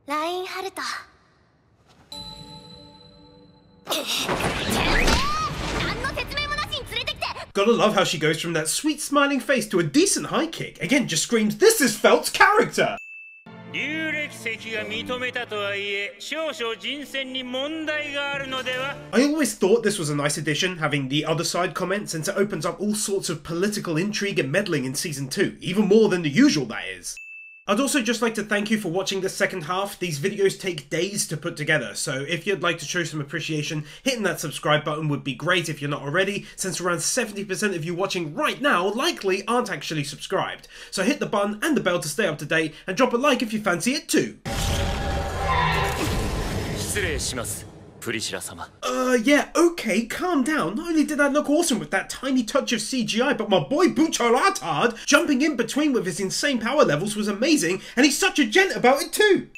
LINE ハルト何の説明もなしに連れてきて Gotta love how she goes from that sweet smiling face to a decent high kick. Again, just screams, this is Felt's character! I always thought this was a nice addition, having the other side comment, since it opens up all sorts of political intrigue and meddling in Season 2, even more than the usual, that is. I'd also just like to thank you for watching this second half. These videos take days to put together, so if you'd like to show some appreciation, hitting that subscribe button would be great if you're not already, since around 70% of you watching right now likely aren't actually subscribed. So hit the button and the bell to stay up to date, and drop a like if you fancy it too. Yeah, okay, calm down. Not only did I look awesome with that tiny touch of CGI, but my boy Butcharatard jumping in between with his insane power levels was amazing, and he's such a gent about it too!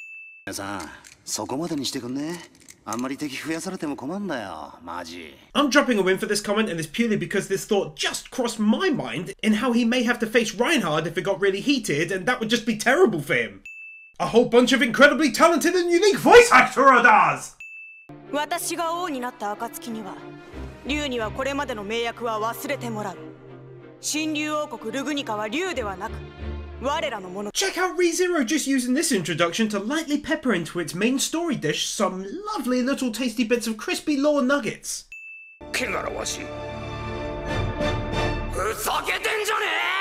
I'm dropping a win for this comment, and it's purely because this thought just crossed my mind in how he may have to face Reinhard if it got really heated, and that would just be terrible for him. A whole bunch of incredibly talented and unique voice actors! 私が王になった暁には、竜にはこれまでの名役は忘れてもらう。新竜王国ルグニカは竜ではなく、我らのもの。Check out ReZero just using this introduction to lightly pepper into its main story dish some lovely little tasty bits of crispy lore nuggets. 汚らわしい。ふざけてんじゃねえ！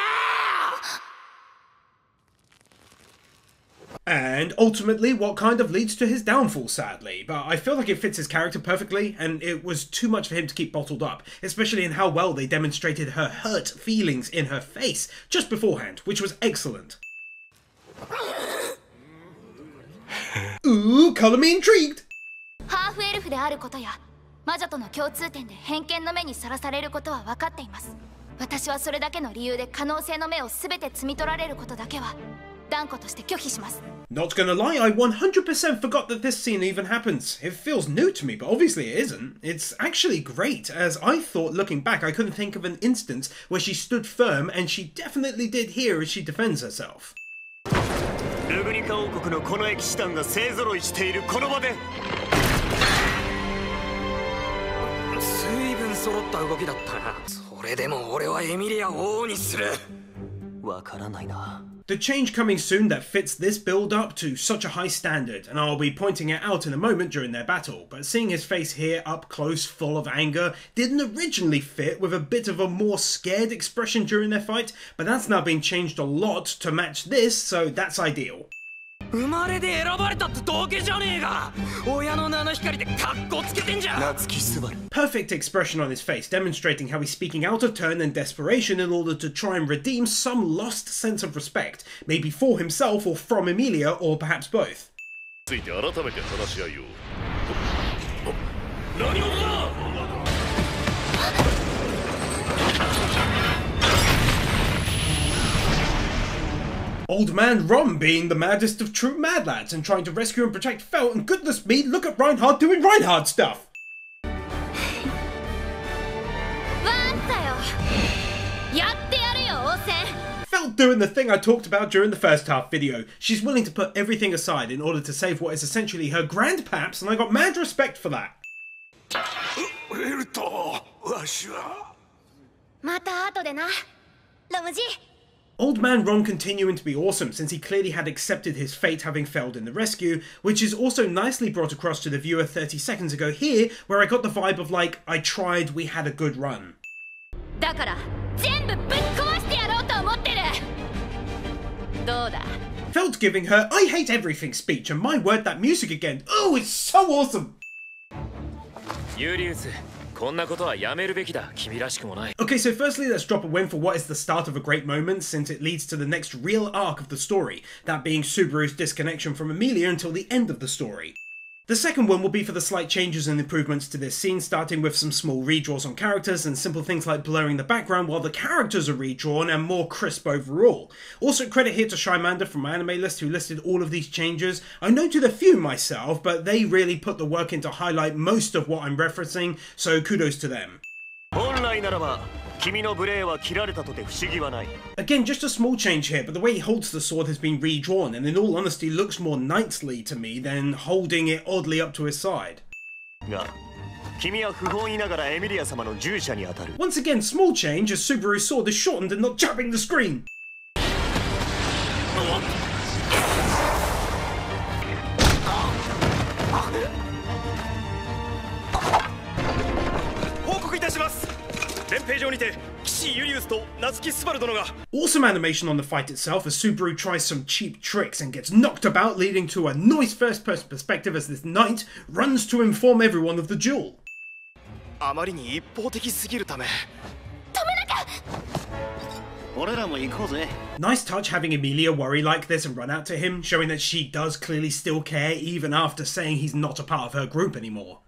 And ultimately, what kind of leads to his downfall, sadly. But I feel like it fits his character perfectly, and it was too much for him to keep bottled up, especially in how well they demonstrated her hurt feelings in her face just beforehand, which was excellent. Ooh, colour me intrigued! ハーフエルフであることや魔女との共通点で偏見の目にさらされることは分かっています。私はそれだけの理由で可能性の目を全て摘み取られることだけは断固として拒否します。 Not gonna lie, I 100% forgot that this scene even happens. It feels new to me, but obviously it isn't. It's actually great, as I thought looking back I couldn't think of an instance where she stood firm, and she definitely did here as she defends herself. ルグニカ王国のこの騎士団が勢ぞろいしているこの場で随分揃った動きだったな。それでも俺はエミリアを王にする。わからないな。 The change coming soon that fits this build up to such a high standard, and I'll be pointing it out in a moment during their battle, but seeing his face here up close full of anger didn't originally fit with a bit of a more scared expression during their fight, but that's now been changed a lot to match this, so that's ideal. 生まれで選ばれたってだけじゃねえが親の七光でカッコつけてんじゃん。夏木スバル Perfect expression on his face, demonstrating how he's speaking out of turn and desperation in order to try and redeem some lost sense of respect, maybe for himself or from Emilia, or perhaps both. ついて改めて話し合いよう。何者だ！ Old Man Rum being the maddest of true mad lads and trying to rescue and protect Felt, and goodness me, look at Reinhard doing Reinhard stuff! Felt doing the thing I talked about during the first half video. She's willing to put everything aside in order to save what is essentially her grandpaps, and I got mad respect for that. また後でな、ロムジ。 Old Man Ron continuing to be awesome, since he clearly had accepted his fate having failed in the rescue, which is also nicely brought across to the viewer 30 seconds ago here, where I got the vibe of like, I tried, we had a good run. だから全部ぶっ壊してやろうと思ってる。どうだ? Felt giving her I hate everything speech, and my word, that music again. Oh, it's so awesome! Okay, so firstly, let's drop a win for what is the start of a great moment, since it leads to the next real arc of the story, that being Subaru's disconnection from Emilia until the end of the story. The second one will be for the slight changes and improvements to this scene, starting with some small redraws on characters and simple things like blurring the background while the characters are redrawn and more crisp overall. Also, credit here to Shymander from my anime list who listed all of these changes. I noted a few myself, but they really put the work in to highlight most of what I'm referencing, so kudos to them. 本来ならば Again, just a small change here, but the way he holds the sword has been redrawn, and in all honesty looks more knightly to me than holding it oddly up to his side. Once again, small change as Subaru's sword is shortened and not jabbing the screen. Awesome animation on the fight itself as Subaru tries some cheap tricks and gets knocked about, leading to a nice first-person perspective as this knight runs to inform everyone of the duel. Nice touch having Emilia worry like this and run out to him, showing that she does clearly still care even after saying he's not a part of her group anymore.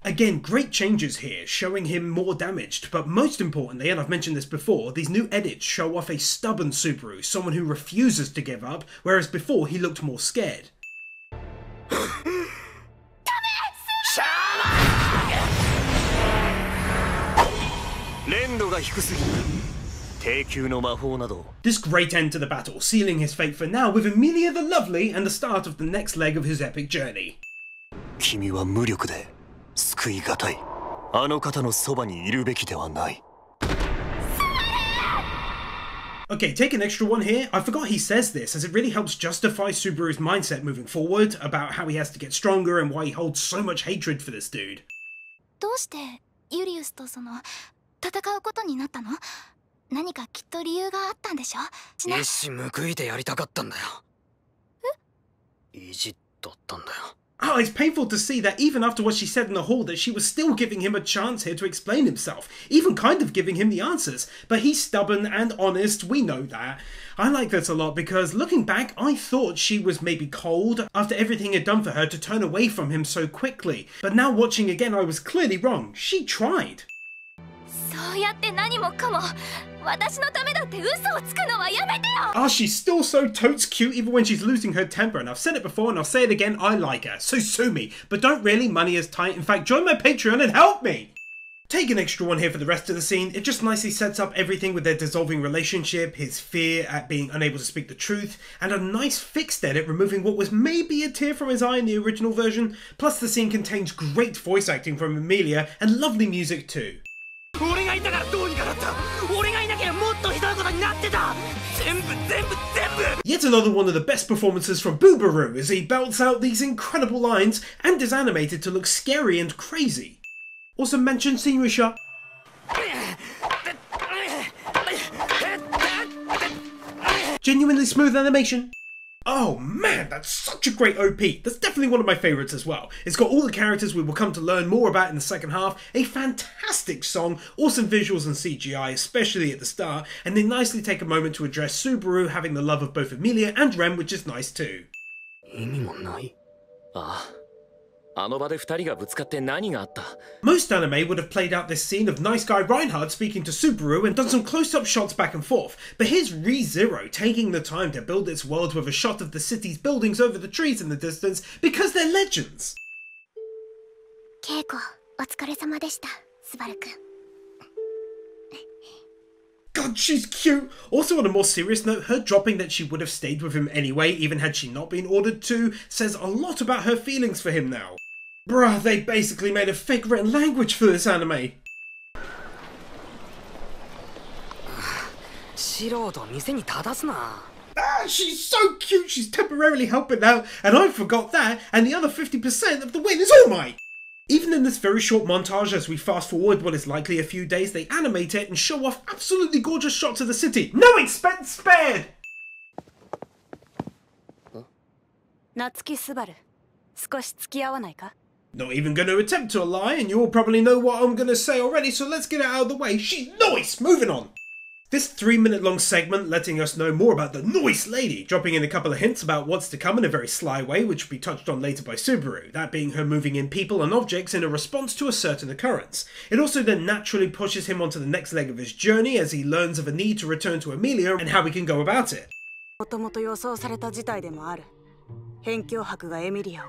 Again, great changes here, showing him more damaged, but most importantly, and I've mentioned this before, these new edits show off a stubborn Subaru, someone who refuses to give up, whereas before he looked more scared. This great end to the battle, sealing his fate for now with Emilia the Lovely and the start of the next leg of his epic journey. Okay, take an extra one here. I forgot he says this, as it really helps justify Subaru's mindset moving forward about how he has to get stronger and why he holds so much hatred for this dude. Oh, it's painful to see that even after what she said in the hall that she was still giving him a chance here to explain himself, even kind of giving him the answers. But he's stubborn and honest, we know that. I like this a lot because looking back, I thought she was maybe cold after everything had done for her to turn away from him so quickly. But now watching again, I was clearly wrong. She tried. Ah, she's still so totes cute even when she's losing her temper, and I've said it before and I'll say it again, I like her, so sue me. But don't really, money is tight, in fact join my Patreon and help me! Take an extra one here for the rest of the scene. It just nicely sets up everything with their dissolving relationship, his fear at being unable to speak the truth, and a nice fixed edit removing what was maybe a tear from his eye in the original version. Plus the scene contains great voice acting from Emilia and lovely music too. Yet another one of the best performances from Subaru as he belts out these incredible lines and is animated to look scary and crazy. Also mention Senorita. Genuinely smooth animation. Oh man, that's such a great OP. That's definitely one of my favourites as well. It's got all the characters we will come to learn more about in the second half, a fantastic song, awesome visuals and CGI, especially at the start, and they nicely take a moment to address Subaru having the love of both Emilia and Ren, which is nice too. Most anime would have played out this scene of nice guy Reinhard speaking to Subaru and done some close-up shots back and forth, but here's Re:Zero taking the time to build its world with a shot of the city's buildings over the trees in the distance because they're legends. God, she's cute! Also on a more serious note, her dropping that she would have stayed with him anyway, even had she not been ordered to, says a lot about her feelings for him now. Bruh, they basically made a fake written language for this anime. Ah, she's so cute, she's temporarily helping out, and I forgot that, and the other 50% of the win is all mine! Even in this very short montage as we fast forward what is likely a few days, they animate it and show off absolutely gorgeous shots of the city. No expense spared! Natsuki Subaru, 少し付き合わないか? Not even going to attempt to lie, and you all probably know what I'm going to say already, so let's get it out of the way. She's nice! Moving on! This 3-minute long segment letting us know more about the nice lady, dropping in a couple of hints about what's to come in a very sly way, which will be touched on later by Subaru, that being her moving in people and objects in a response to a certain occurrence. It also then naturally pushes him onto the next leg of his journey as he learns of a need to return to Emilia and how he can go about it. 辺境伯がエミリアを、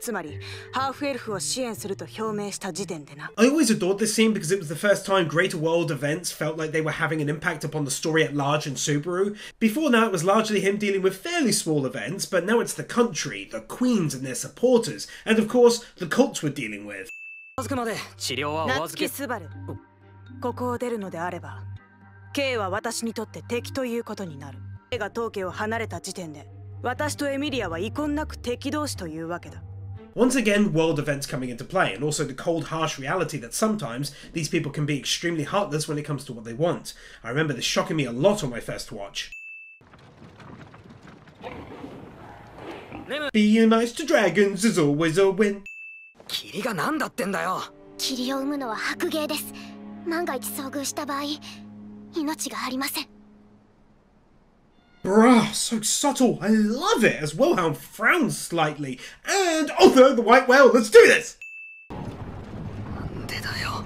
つまりハーフエルフを支援すると表明した時点でな。I always adored this scene because it was the first time greater world events felt like they were having an impact upon the story at large in Subaru. Before now it was largely him dealing with fairly small events, but now it's the country, the queens and their supporters, and of course the cults we're dealing with. 夏木スバル、ここを出るのであれば K は私にとって敵ということになる。 K が当家を離れた時点で私とエミリアは遺恨なく敵同士というわけだ。 Once again, world events coming into play, and also the cold, harsh reality that sometimes these people can be extremely heartless when it comes to what they want. I remember this shocking me a lot on my first watch. Being nice to dragons is always a win. 霧が何だってんだよ。霧を生むのは白芸です。万が一遭遇した場合、命がありません。 Bruh, so subtle. I love it as Wilhelm frowns slightly. And Otho the White Whale, let's do this! なんでだよ。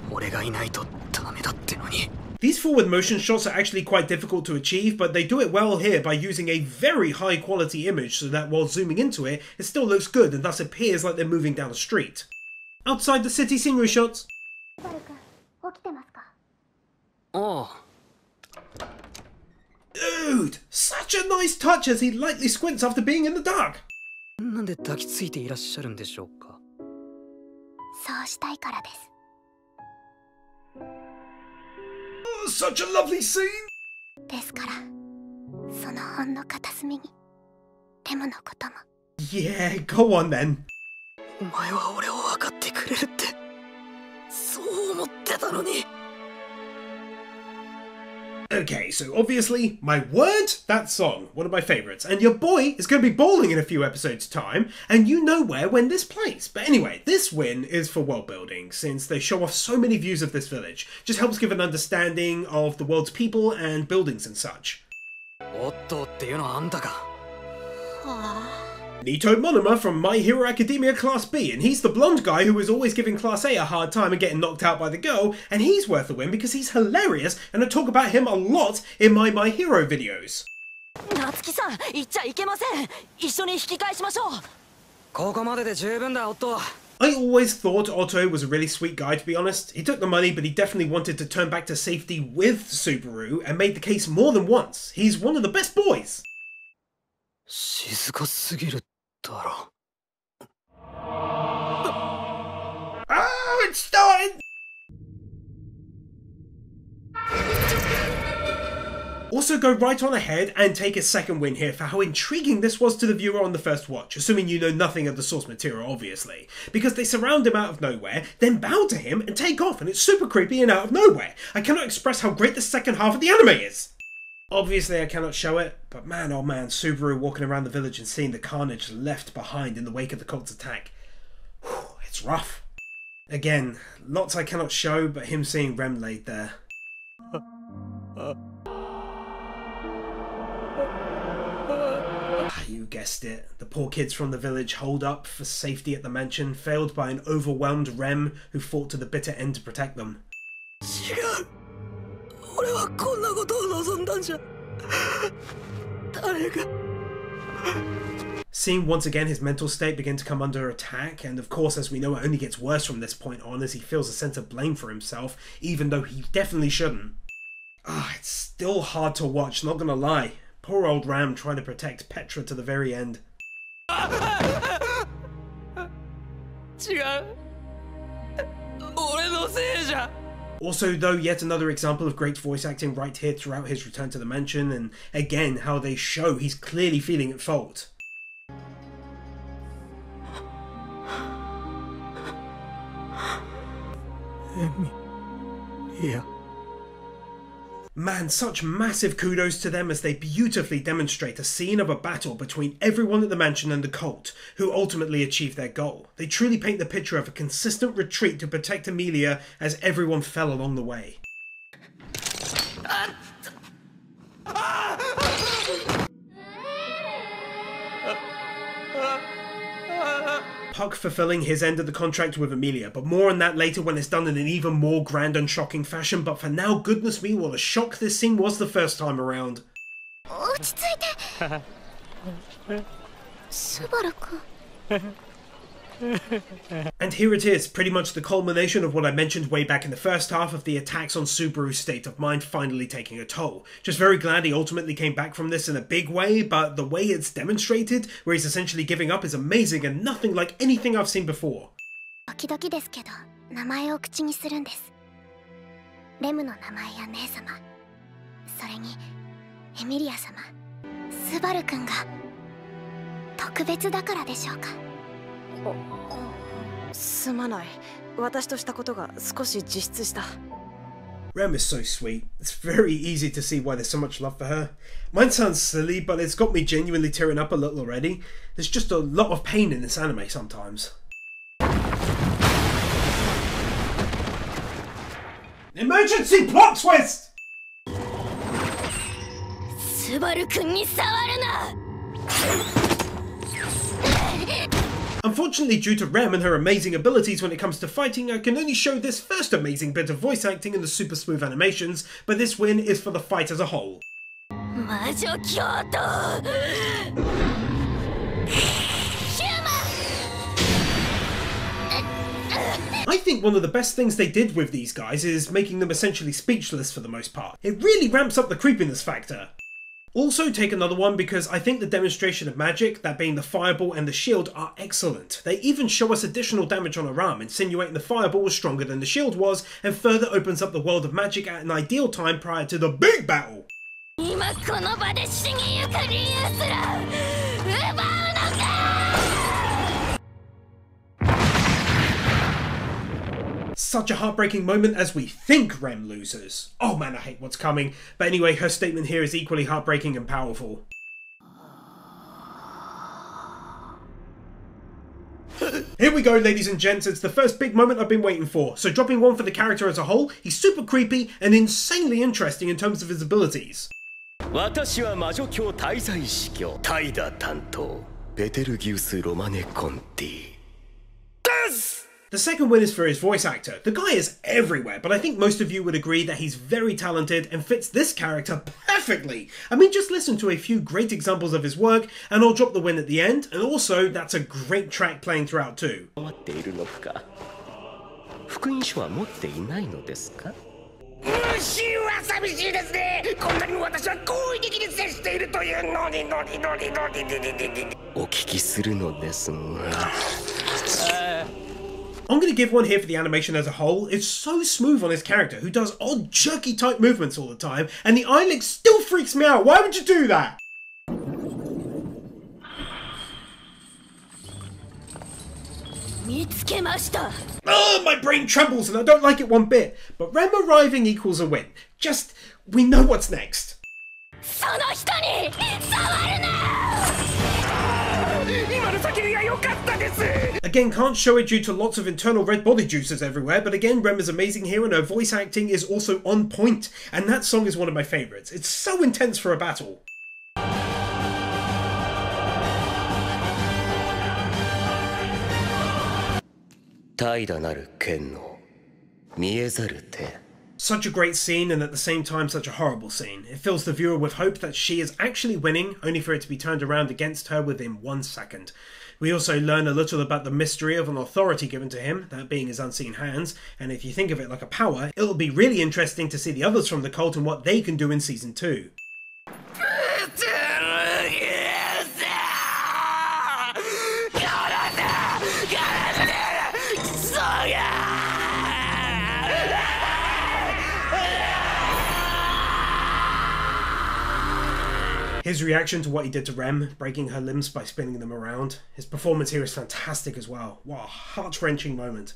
俺がいないとダメだってのに。 These forward motion shots are actually quite difficult to achieve, but they do it well here by using a very high quality image so that while zooming into it, it still looks good and thus appears like they're moving down the street. Outside the city scenery shots. Oh. Dude, such a nice touch as he lightly squints after being in the dark. なんで抱きついていらっしゃるんでしょうか。そうしたいからです。 Oh, such a lovely scene. ですから、そのほんの片隅にレムのことも。 Yeah, go on then. お前は俺を分かってくれるってそう思ってたのに。 Okay, so obviously, my word, that song, one of my favourites, and your boy is going to be bowling in a few episodes' time, and you know where when this plays. But anyway, this win is for world building, since they show off so many views of this village. Just helps give an understanding of the world's people and buildings and such. おっとっていうのはあんたか。Nito Monoma from My Hero Academia Class B, and he's the blonde guy who is always giving Class A a hard time and getting knocked out by the girl, and he's worth a win because he's hilarious, and I talk about him a lot in my Hero videos. 夏木さん、言っちゃいけません。一緒に引き返しましょう。ここまでで十分だ、オット。 I always thought Otto was a really sweet guy, to be honest. He took the money, but he definitely wanted to turn back to safety with Subaru, and made the case more than once. He's one of the best boys. 静かすぎるだろ。Oh, it's starting! Also go right on ahead and take a second win here for how intriguing this was to the viewer on the first watch, assuming you know nothing of the source material, obviously. Because they surround him out of nowhere, then bow to him and take off, and it's super creepy and out of nowhere. I cannot express how great the second half of the anime is! Obviously I cannot show it, but man oh man, Subaru walking around the village and seeing the carnage left behind in the wake of the cult's attack. Whew, it's rough. Again, lots I cannot show, but him seeing Rem laid there. You guessed it, the poor kids from the village holed up for safety at the mansion, failed by an overwhelmed Rem who fought to the bitter end to protect them. 違う。俺はこんなことを望んだんじゃ。誰が。 Seeing once again his mental state begin to come under attack, and of course as we know it only gets worse from this point on as he feels a sense of blame for himself, even though he definitely shouldn't. It's still hard to watch, not gonna lie. Poor old Ram trying to protect Petra to the very end. 違う。俺のせいじゃ。 Also though, yet another example of great voice acting right here throughout his return to the mansion, and again how they show he's clearly feeling at fault. Yeah. Man, such massive kudos to them as they beautifully demonstrate a scene of a battle between everyone at the mansion and the cult, who ultimately achieve their goal. They truly paint the picture of a consistent retreat to protect Emilia as everyone fell along the way. Puck fulfilling his end of the contract with Emilia, but more on that later when it's done in an even more grand and shocking fashion, but for now, goodness me, what a shock this scene was the first time around. Subaru-kun. And here it is, pretty much the culmination of what I mentioned way back in the first half of the attacks on Subaru's state of mind finally taking a toll. Just very glad he ultimately came back from this in a big way, but the way it's demonstrated, where he's essentially giving up, is amazing and nothing like anything I've seen before. 時々ですけど、名前を口にするんです。レムの名前や姉様、それにエミリア様、スバル君が特別だからでしょうか。すまない。私としたことが少し自失した。Rem is so sweet. It's very easy to see why there's so much love for her. Mine sounds silly, but it's got me genuinely tearing up a little already. There's just a lot of pain in this anime sometimes. Emergency plot twist! スバル君に触るな。Unfortunately, due to Rem and her amazing abilities when it comes to fighting, I can only show this first amazing bit of voice acting and the super smooth animations, but this win is for the fight as a whole. I think one of the best things they did with these guys is making them essentially speechless for the most part. It really ramps up the creepiness factor. Also take another one because I think the demonstration of magic, that being the fireball and the shield, are excellent. They even show us additional damage on her arm, insinuating the fireball was stronger than the shield was, and further opens up the world of magic at an ideal time prior to the big battle. Such a heartbreaking moment as we think Rem loses. Oh man, I hate what's coming. But anyway, her statement here is equally heartbreaking and powerful. Here we go, ladies and gents, it's the first big moment I've been waiting for. So dropping one for the character as a whole, he's super creepy and insanely interesting in terms of his abilities. 私は魔女教滞在司教怠惰担当ベテルギウス・ロマネ・コンティです。 The second win is for his voice actor. The guy is everywhere, but I think most of you would agree that he's very talented and fits this character perfectly. I mean, just listen to a few great examples of his work, and I'll drop the win at the end, and also, that's a great track playing throughout too. 待っているのか。福音書は持っていないのですか。虫は寂しいですね。こんなに私は好意的に接しているというのにお聞きするのですが。I'm going to give one here for the animation as a whole. It's so smooth on his character, who does odd jerky type movements all the time, and the eye lick still freaks me out. Why would you do that? Oh, my brain trembles and I don't like it one bit. But Rem arriving equals a win. Just, we know what's next. Again, can't show it due to lots of internal red body juices everywhere, but again, Rem is amazing here and her voice acting is also on point, and that song is one of my favourites. It's so intense for a battle. Such a great scene and at the same time such a horrible scene. It fills the viewer with hope that she is actually winning, only for it to be turned around against her within 1 second. We also learn a little about the mystery of an authority given to him, that being his unseen hands, and if you think of it like a power, it'll be really interesting to see the others from the cult and what they can do in Season 2. His reaction to what he did to Rem, breaking her limbs by spinning them around. His performance here is fantastic as well. What a heart-wrenching moment.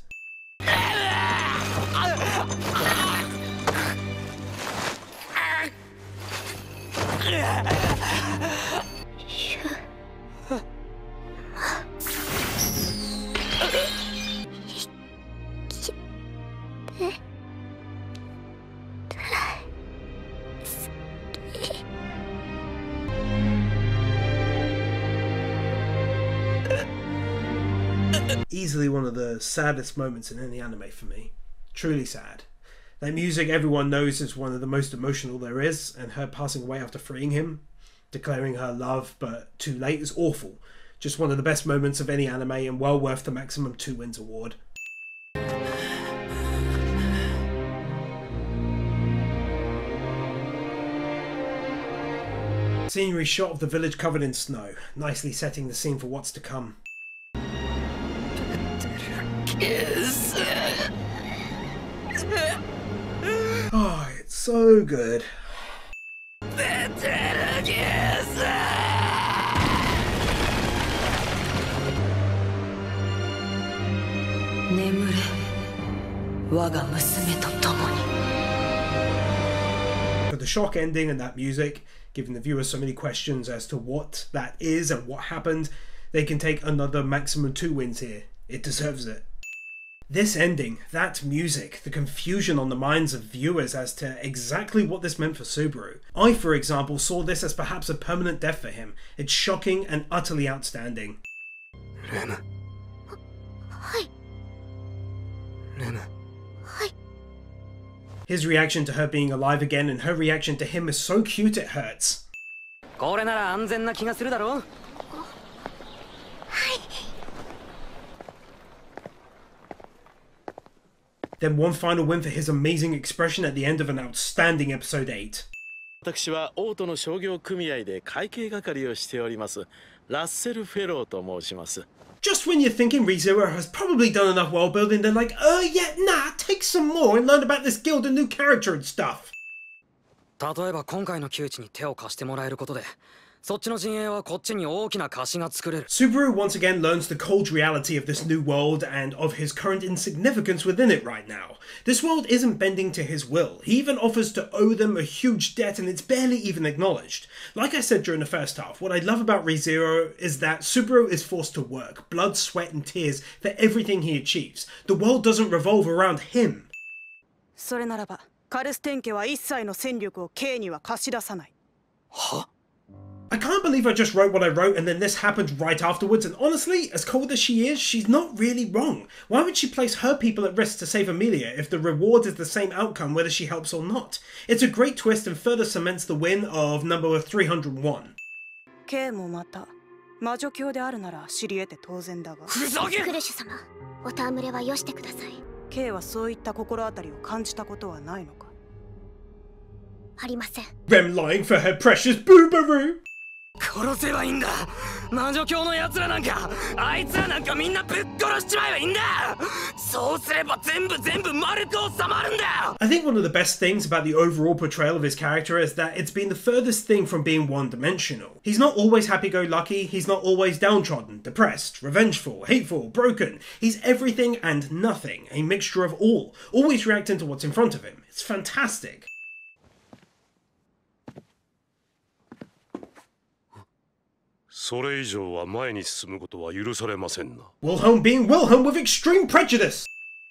Easily one of the saddest moments in any anime for me. Truly sad. That music everyone knows is one of the most emotional there is, and her passing away after freeing him, declaring her love but too late, is awful. Just one of the best moments of any anime and well worth the maximum 2 wins award. Scenery shot of the village covered in snow, nicely setting the scene for what's to come. Oh, it's so good. For the shock ending and that music, giving the viewers so many questions as to what that is and what happened, they can take another maximum 2 wins here. It deserves it. This ending, that music, the confusion on the minds of viewers as to exactly what this meant for Subaru. I, for example, saw this as perhaps a permanent death for him. It's shocking and utterly outstanding. Rem. His reaction to her being alive again and her reaction to him is so cute it hurts. Then one final win for his amazing expression at the end of an outstanding episode 8. 私はオートの商業組合で会計係をしております。ラッセル・フェローと申します。 Just when you're thinking ReZero has probably done enough world building, they're like, yeah, nah, take some more and learn about this guild and new character and stuff. 例えば今回の窮地に手を貸してもらえることで、そっちの陣営はこっちに大きな貸しが作れる。 Subaru once again learns the cold reality of this new world and of his current insignificance within it right now. This world isn't bending to his will. He even offers to owe them a huge debt and it's barely even acknowledged. Like I said during the first half, what I love about ReZero is that Subaru is forced to work, blood, sweat and tears for everything he achieves. The world doesn't revolve around him. それならば、カルステン家は一切の戦力を K には貸し出さない。は？ I can't believe I just wrote what I wrote and then this happened right afterwards, and honestly, as cold as she is, she's not really wrong. Why would she place her people at risk to save Emilia if the reward is the same outcome whether she helps or not? It's a great twist and further cements the win of number 301. K もまた魔女教であるなら知り得て当然だが。ふざけ！クルシュ様、お戯れはよしてください。K はそういった心当たりを感じたことはないのか？ありません。 Rem lying for her precious Boobaroo! 殺せばいいんだ。魔女教の奴らなんか、あいつらなんかみんなぶっ殺しちまえばいいんだ。そうすれば全部丸く収まるんだ。 I think one of the best things about the overall portrayal of his character is that it's been the furthest thing from being one-dimensional. He's not always happy-go-lucky, he's not always downtrodden, depressed, revengeful, hateful, broken. He's everything and nothing, a mixture of all, always reacting to what's in front of him. It's fantastic. それ以上は前に進むことは許されませんな。 Wilhelm being Wilhelm with extreme prejudice!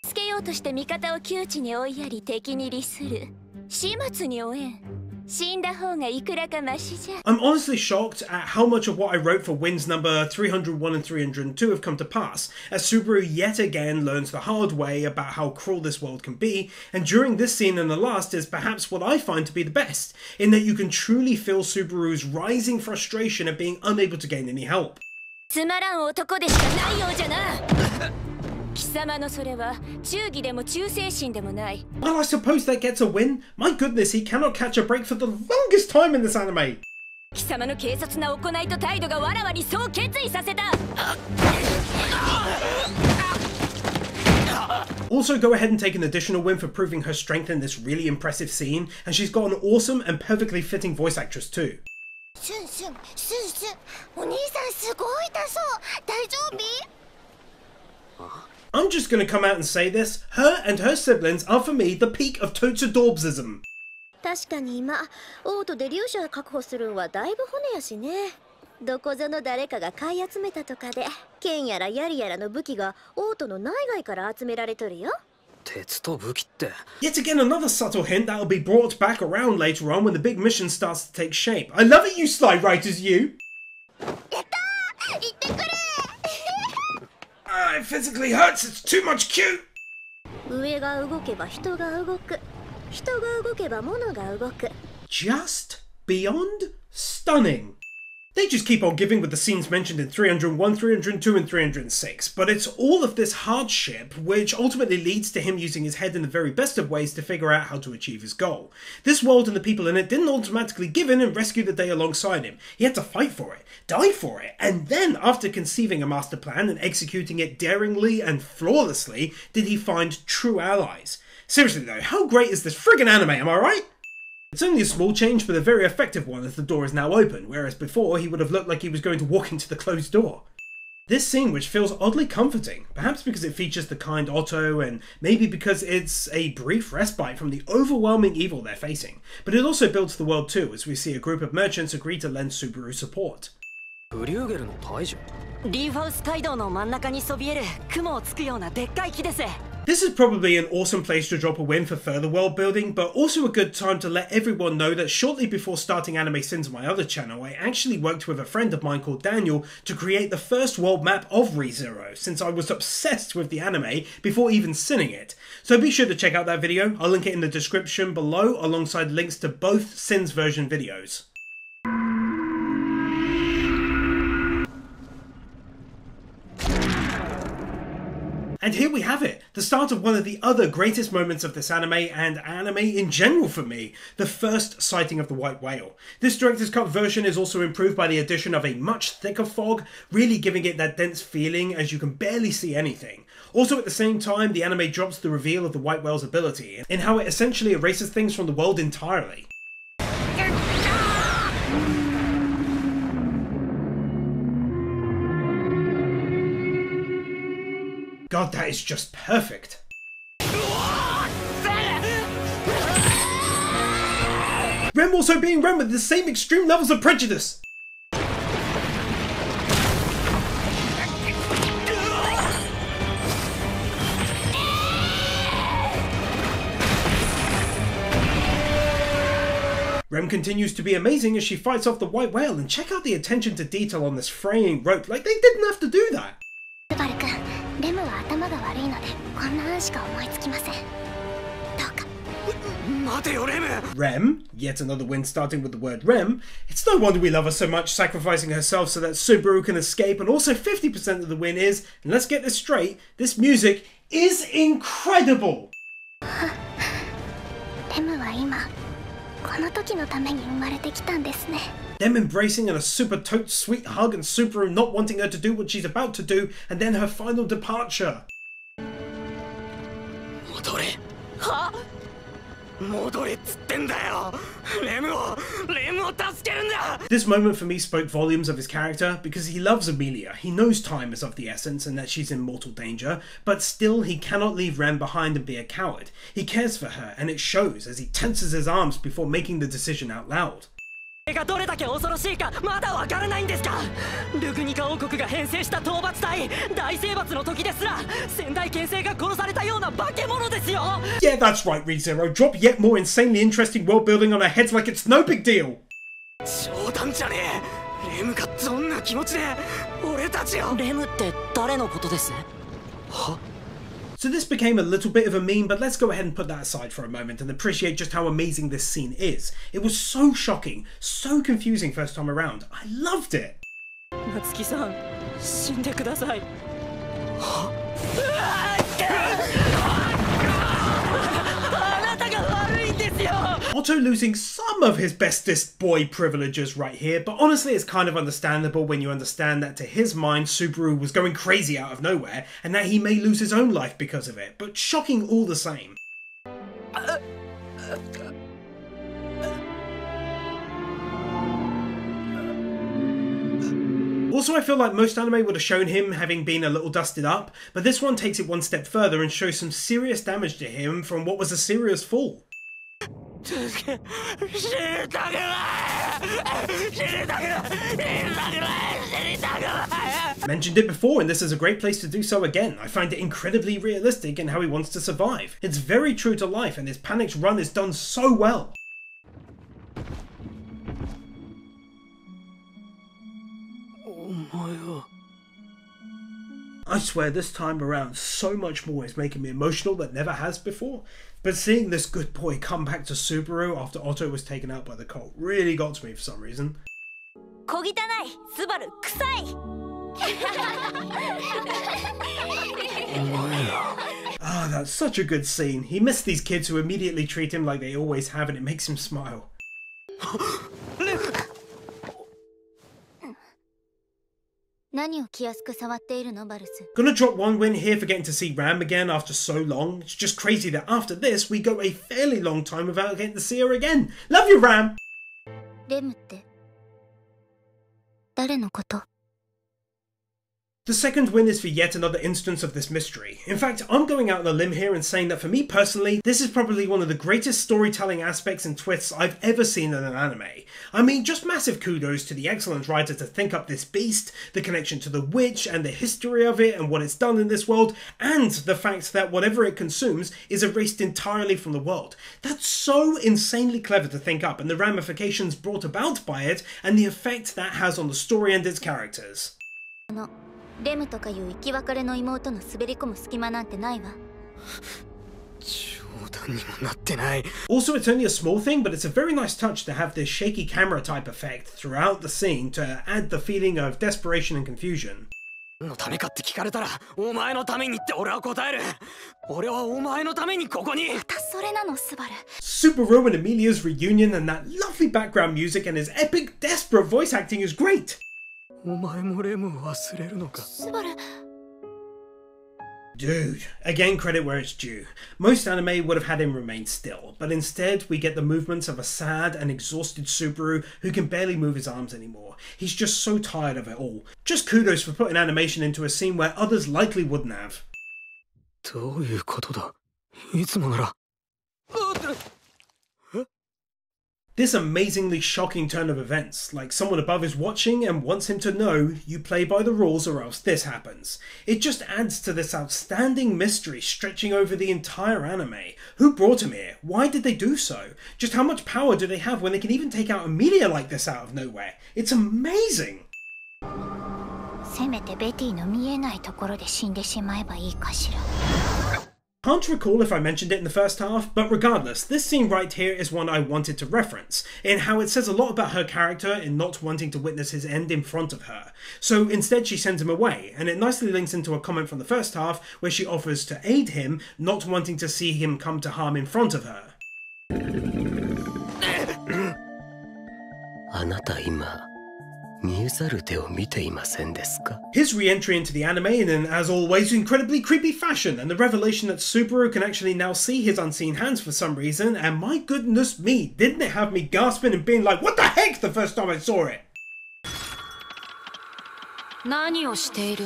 つけようとして味方を窮地に追いやり敵に利する。始末に追えん。死んだ方がいくらかマシじゃ。 I'm honestly shocked at how much of what I wrote for wins number 301 and 302 have come to pass, as Subaru yet again learns the hard way about how cruel this world can be, and during this scene and the last is perhaps what I find to be the best, in that you can truly feel Subaru's rising frustration at being unable to gain any help. つまらん男でしかないようじゃな。貴様のそれは忠義でも忠誠心でもない。 Well, I suppose that gets a win. My goodness, he cannot catch a break for the longest time in this anime. 貴様の軽率な行いと態度がわらわにそう決意させた。 Also, go ahead and take an additional win for proving her strength in this really impressive scene, and she's got an awesome and perfectly fitting voice actress too. シュンシュンシュンシュン、お兄さんすごい痛そう。大丈夫？ I'm just gonna come out and say this, her and her siblings are for me the peak of Totsudorbsism. 確かに今オートで粒子を確保するんはだいぶ骨やしね。どこぞの誰かが買い集めたとかで剣やら槍やらの武器がオートの内外から集められとるよ。鉄と武器って。 Yet again another subtle hint that'll be brought back around later on when the big mission starts to take shape. I love it, you slide writers, you! やったー！行ってくれIt physically hurts, it's too much cute! 上が動けば人が動く。人が動けば物が動く。 Just beyond stunning. They just keep on giving with the scenes mentioned in 301, 302 and 306, but it's all of this hardship which ultimately leads to him using his head in the very best of ways to figure out how to achieve his goal. This world and the people in it didn't automatically give in and rescue the day alongside him. He had to fight for it, die for it, and then after conceiving a master plan and executing it daringly and flawlessly, did he find true allies. Seriously though, how great is this friggin' anime, am I right? It's only a small change, but a very effective one as the door is now open, whereas before he would have looked like he was going to walk into the closed door. This scene, which feels oddly comforting, perhaps because it features the kind Otto and maybe because it's a brief respite from the overwhelming evil they're facing, but it also builds the world too, as we see a group of merchants agree to lend Subaru support. This is probably an awesome place to drop a win for further world building, but also a good time to let everyone know that shortly before starting Anime Sins on my other channel, I actually worked with a friend of mine called Daniel to create the first world map of ReZero, since I was obsessed with the anime before even sinning it. So be sure to check out that video, I'll link it in the description below alongside links to both Sins version videos. And here we have it, the start of one of the other greatest moments of this anime, and anime in general for me, the first sighting of the white whale. This director's cut version is also improved by the addition of a much thicker fog, really giving it that dense feeling as you can barely see anything. Also at the same time, the anime drops the reveal of the white whale's ability, in how it essentially erases things from the world entirely. God, that is just perfect. Rem also being Rem with the same extreme levels of prejudice. Rem continues to be amazing as she fights off the white whale, and check out the attention to detail on this fraying rope, like they didn't have to do that. Rem, yet another win starting with the word Rem. It's no wonder we love her so much, sacrificing herself so that Subaru can escape, and also 50% of the win is, and let's get this straight, this music is incredible! Them embracing and a super tote sweet hug and Subaru not wanting her to do what she's about to do, and then her final departure. This moment for me spoke volumes of his character, because he loves Amelia, he knows time is of the essence and that she's in mortal danger, but still he cannot leave Rem behind and be a coward. He cares for her, and it shows as he tenses his arms before making the decision out loud. Rem Yeah, that's right, ReZero. Drop yet more insanely interesting world building on our heads like it's no big deal. So this became a little bit of a meme, but let's go ahead and put that aside for a moment and appreciate just how amazing this scene is. It was so shocking, so confusing first time around. I loved it. Otto losing some of his bestest boy privileges right here, but honestly it's kind of understandable when you understand that to his mind Subaru was going crazy out of nowhere and that he may lose his own life because of it, but shocking all the same. Also, I feel like most anime would have shown him having been a little dusted up, but this one takes it one step further and shows some serious damage to him from what was a serious fall. Mentioned it before, and this is a great place to do so again. I find it incredibly realistic in how he wants to survive. It's very true to life, and his Panic's run is done so well. I swear this time around so much more is making me emotional than never has before, but seeing this good boy come back to Subaru after Otto was taken out by the cult really got to me for some reason. 小汚いスバル臭い。Ah, that's such a good scene. He missed these kids who immediately treat him like they always have, and it makes him smile. Gonna drop one win here for getting to see Ram again after so long. It's just crazy that after this we go a fairly long time without getting to see her again. Love you, Ram! The second win is for yet another instance of this mystery. In fact, I'm going out on a limb here and saying that for me personally, this is probably one of the greatest storytelling aspects and twists I've ever seen in an anime. I mean, just massive kudos to the excellent writer to think up this beast, the connection to the witch and the history of it and what it's done in this world, and the fact that whatever it consumes is erased entirely from the world. That's so insanely clever to think up, and the ramifications brought about by it and the effect that has on the story and its characters. レムとかいう生き別れの妹の滑り込む隙間なんてないわ。冗談にもなってない。 Also, it's only a small thing, but it's a very nice touch to have this shaky camera type effect throughout the scene to add the feeling of desperation and confusion. のためかって聞かれたら、お前のためにって俺は答える。俺はお前のためにここに。またそれなの、スバル。Subaru and Emilia's reunion and that lovely background music and his epic, desperate voice acting is great. お前もレムを忘れるのか。スバル。 Dude, again credit where it's due. Most anime would have had him remain still, but instead we get the movements of a sad and exhausted Subaru who can barely move his arms anymore. He's just so tired of it all. Just kudos for putting animation into a scene where others likely wouldn't have. どういうことだ。いつもなら。This amazingly shocking turn of events, like someone above is watching and wants him to know you play by the rules or else this happens. It just adds to this outstanding mystery stretching over the entire anime. Who brought him here? Why did they do so? Just how much power do they have when they can even take out Emilia like this out of nowhere? It's amazing! せめてベティの見えないところで死んでしまえばいいかしら。 Can't recall if I mentioned it in the first half, but regardless, this scene right here is one I wanted to reference, in how it says a lot about her character in not wanting to witness his end in front of her. So instead she sends him away, and it nicely links into a comment from the first half where she offers to aid him, not wanting to see him come to harm in front of her. あなた今見ざる手を見ていませんですか? His re-entry into the anime in an, as always, incredibly creepy fashion, and the revelation that Subaru can actually now see his unseen hands for some reason, and my goodness me, didn't it have me gasping and being like, what the heck, the first time I saw it? 何をしている？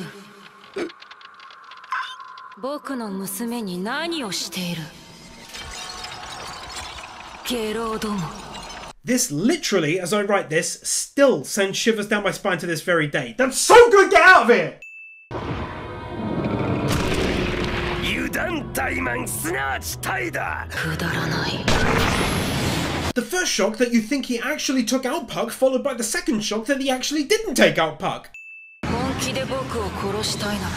僕の娘に何をしている？ゲロども。 This literally, as I write this, still sends shivers down my spine to this very day. That's so good, get out of here! 油断怠慢すなわち怠惰。くだらない。 The first shock that you think he actually took out Puck, followed by the second shock that he actually didn't take out Puck. 本気で僕を殺したいなら。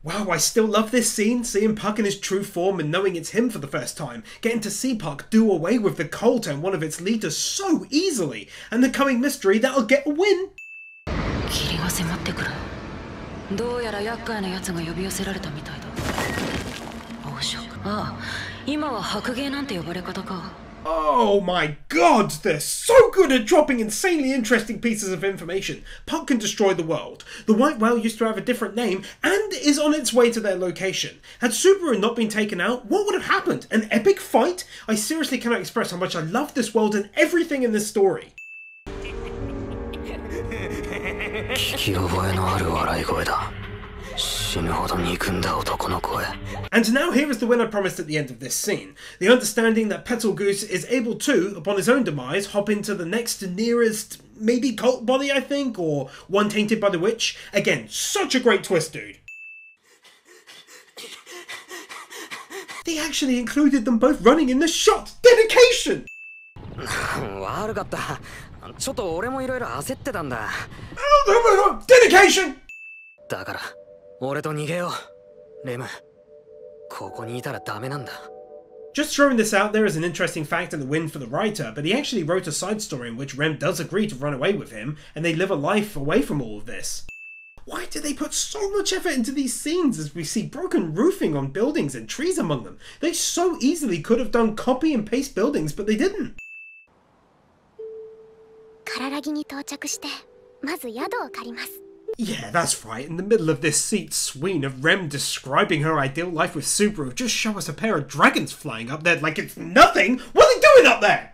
Wow, I still love this scene, seeing Puck in his true form and knowing it's him for the first time, getting to see Puck do away with the cult and one of its leaders so easily, and the coming mystery that'll get a win. 霧が迫ってくる。どうやら厄介な奴が呼び寄せられたみたいだ。王将。ああ、今は白芸なんて呼ばれ方か。 Oh my god, they're so good at dropping insanely interesting pieces of information. Puck can destroy the world. The White Whale used to have a different name and is on its way to their location. Had Subaru not been taken out, what would have happened? An epic fight? I seriously cannot express how much I love this world and everything in this story. 聞き覚えのある笑い声だ。死ぬほど憎んだ男の声。 And now here is the win I promised at the end of this scene. The understanding that Petalgoose is able to, upon his own demise, hop into the next nearest, maybe cult body I think, or one tainted by the witch. Again, such a great twist, dude. They actually included them both running in the shot! Dedication! 悪かった。ちょっと俺もいろいろ焦ってたんだ。Dedication! だから、俺と逃げよう。レム、ここにいたらダメなんだ。Just throwing this out there as an interesting fact and a win for the writer, but he actually wrote a side story in which Rem does agree to run away with him, and they live a life away from all of this. Why do they put so much effort into these scenes as we see broken roofing on buildings and trees among them? They so easily could have done copy and paste buildings, but they didn't. Yeah, that's right. In the middle of this scene of Rem describing her ideal life with Subaru, just show us a pair of dragons flying up there like it's nothing. What are they doing up there?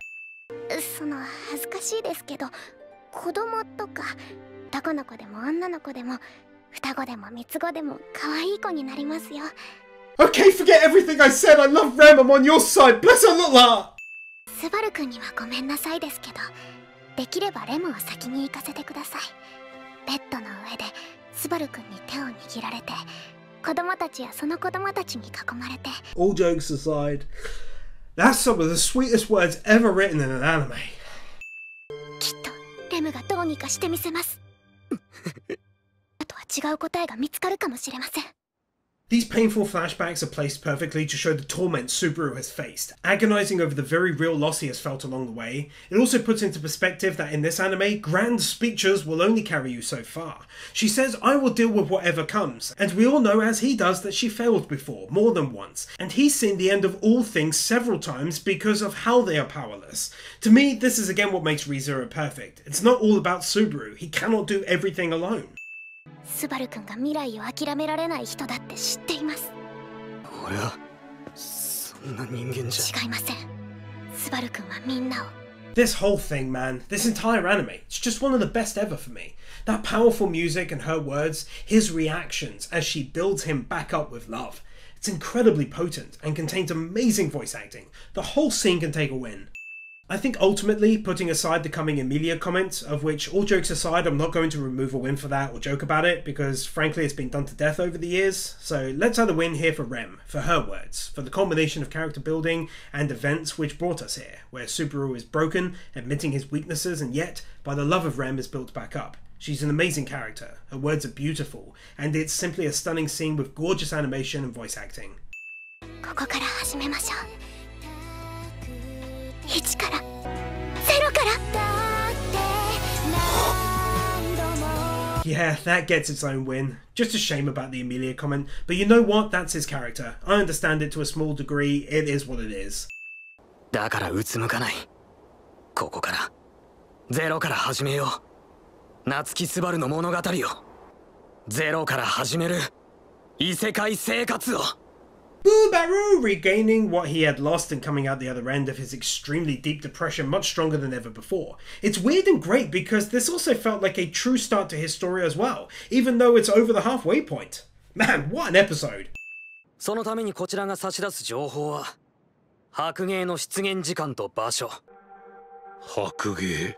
Okay, forget everything I said. I love Rem. I'm on your side. Bless her little heart. スバル君にはごめんなさいですけど、できればレムを先に行かせてください。ベッドの上でスバル君に手を握られて、子供たちやその子供たちに囲まれて。All jokes aside, that's some of the sweetest words ever written in an anime. きっとレムがどうにかしてみせます。あとは違う答えが見つかるかもしれません。These painful flashbacks are placed perfectly to show the torment Subaru has faced, agonizing over the very real loss he has felt along the way. It also puts into perspective that in this anime, grand speeches will only carry you so far. She says, I will deal with whatever comes, and we all know as he does that she failed before, more than once, and he's seen the end of all things several times because of how they are powerless. To me, this is again what makes ReZero perfect. It's not all about Subaru, he cannot do everything alone. スバル君が未来を諦められない人だって知っています。俺はそんな人間じゃ違いません。スバル君はみんなを。This whole thing, man, this entire anime, it's just one of the best ever for me. That powerful music and her words, his reactions as she builds him back up with love. It's incredibly potent and contains amazing voice acting. The whole scene can take a win. I think ultimately, putting aside the coming Emilia comments, of which, all jokes aside, I'm not going to remove a win for that or joke about it, because frankly it's been done to death over the years, so let's add a win here for Rem, for her words, for the combination of character building and events which brought us here, where Subaru is broken, admitting his weaknesses, and yet, by the love of Rem, is built back up. She's an amazing character, her words are beautiful, and it's simply a stunning scene with gorgeous animation and voice acting. ここから始めましょう。1から0から。Yeah, that gets its own win. Just a shame about the Emilia comment, but you know what? That's his character. I understand it to a small degree. It is what it is. だからうつむかない。ここからゼロから始めよう。夏木スバルの物語をゼロから始める異世界生活を。Subaru regaining what he had lost and coming out the other end of his extremely deep depression much stronger than ever before. It's weird and great because this also felt like a true start to his story as well, even though it's over the halfway point. Man, what an episode! そのためにこちらが差し出す情報は白芸の出現時間と場所。白芸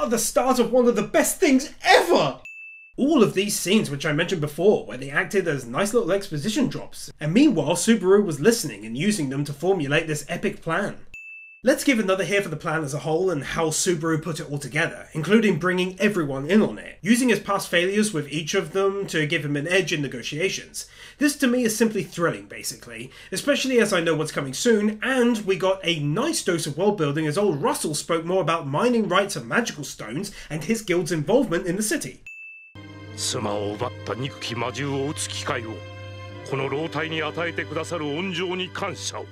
The start of one of the best things ever! All of these scenes which I mentioned before, where they acted as nice little exposition drops, and meanwhile Subaru was listening and using them to formulate this epic plan. Let's give another here for the plan as a whole and how Subaru put it all together, including bringing everyone in on it, using his past failures with each of them to give him an edge in negotiations. This to me is simply thrilling basically, especially as I know what's coming soon, and we got a nice dose of world building as old Russell spoke more about mining rights of magical stones and his guild's involvement in the city. 妻を奪った憎き魔獣を討つ機会をこの老体に与えてくださる恩情に感謝を。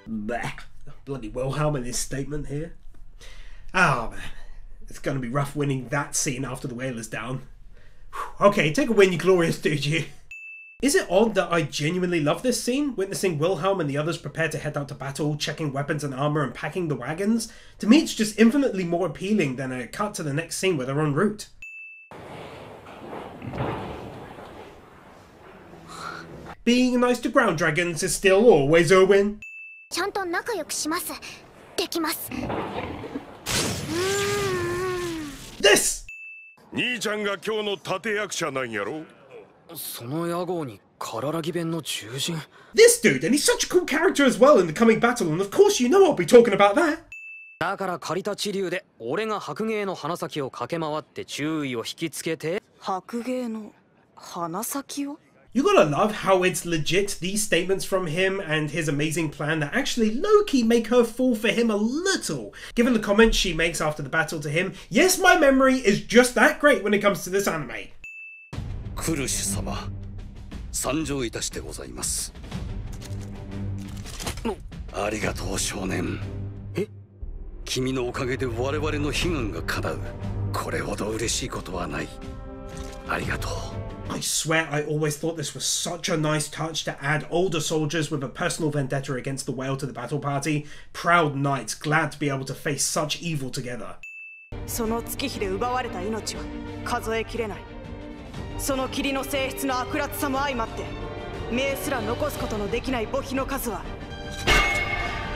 Blech. Bloody Wilhelm in his statement here. Ah, man. It's gonna be rough winning that scene after the whale is down. Okay, take a win, you glorious dude, you. Is it odd that I genuinely love this scene, witnessing Wilhelm and the others prepare to head out to battle, checking weapons and armor and packing the wagons? To me it's just infinitely more appealing than a cut to the next scene where they're en route. Being nice to ground dragons is still always a win. ちゃんと仲良くします。できます。This! 兄ちゃんが今日の立役者なんやろ。その野号にカララギ弁の獣人。 This dude, and he's such a cool character as well in the coming battle, and of course you know I'll be talking about that. だから借りた地流で俺が白芸の花咲を駆け回って注意を引きつけて。白芸の花咲を You gotta love how it's legit these statements from him and his amazing plan that actually low-key make her fall for him a little. Given the comments she makes after the battle to him, yes, my memory is just that great when it comes to this anime. クルシュ様、参上いたしてございます。ありがとう少年。え？君のおかげで我々の悲願が叶う。これほど嬉しいことはない。ありがとう。I swear I always thought this was such a nice touch to add older soldiers with a personal vendetta against the whale to the battle party. Proud knights glad to be able to face such evil together. その月日で奪われた命は数えきれない。その霧の性質の悪辣さも相まって目すら残すことのできない墓碑の数は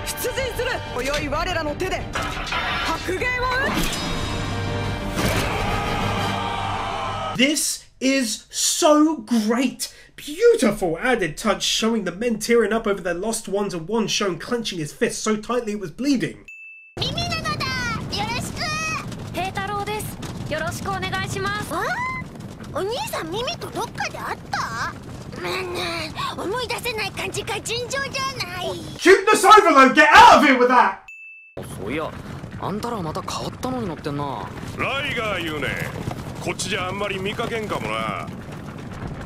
出陣する。およい我らの手で白芸を打つ。 This is so great! Beautiful added touch showing the men tearing up over their lost ones and one shown clenching his fist so tightly it was bleeding. 耳なのだ。よろしく。平太郎です。よろしくお願いします。お兄さん耳とどっかであった？思い出せない感じが尋常じゃない。 Shoot this overload! Get out of here with that! そういや、あんたらまた変わったのに乗ってんな。ライガー言うね。こっちじゃあんまり見かけんかもな。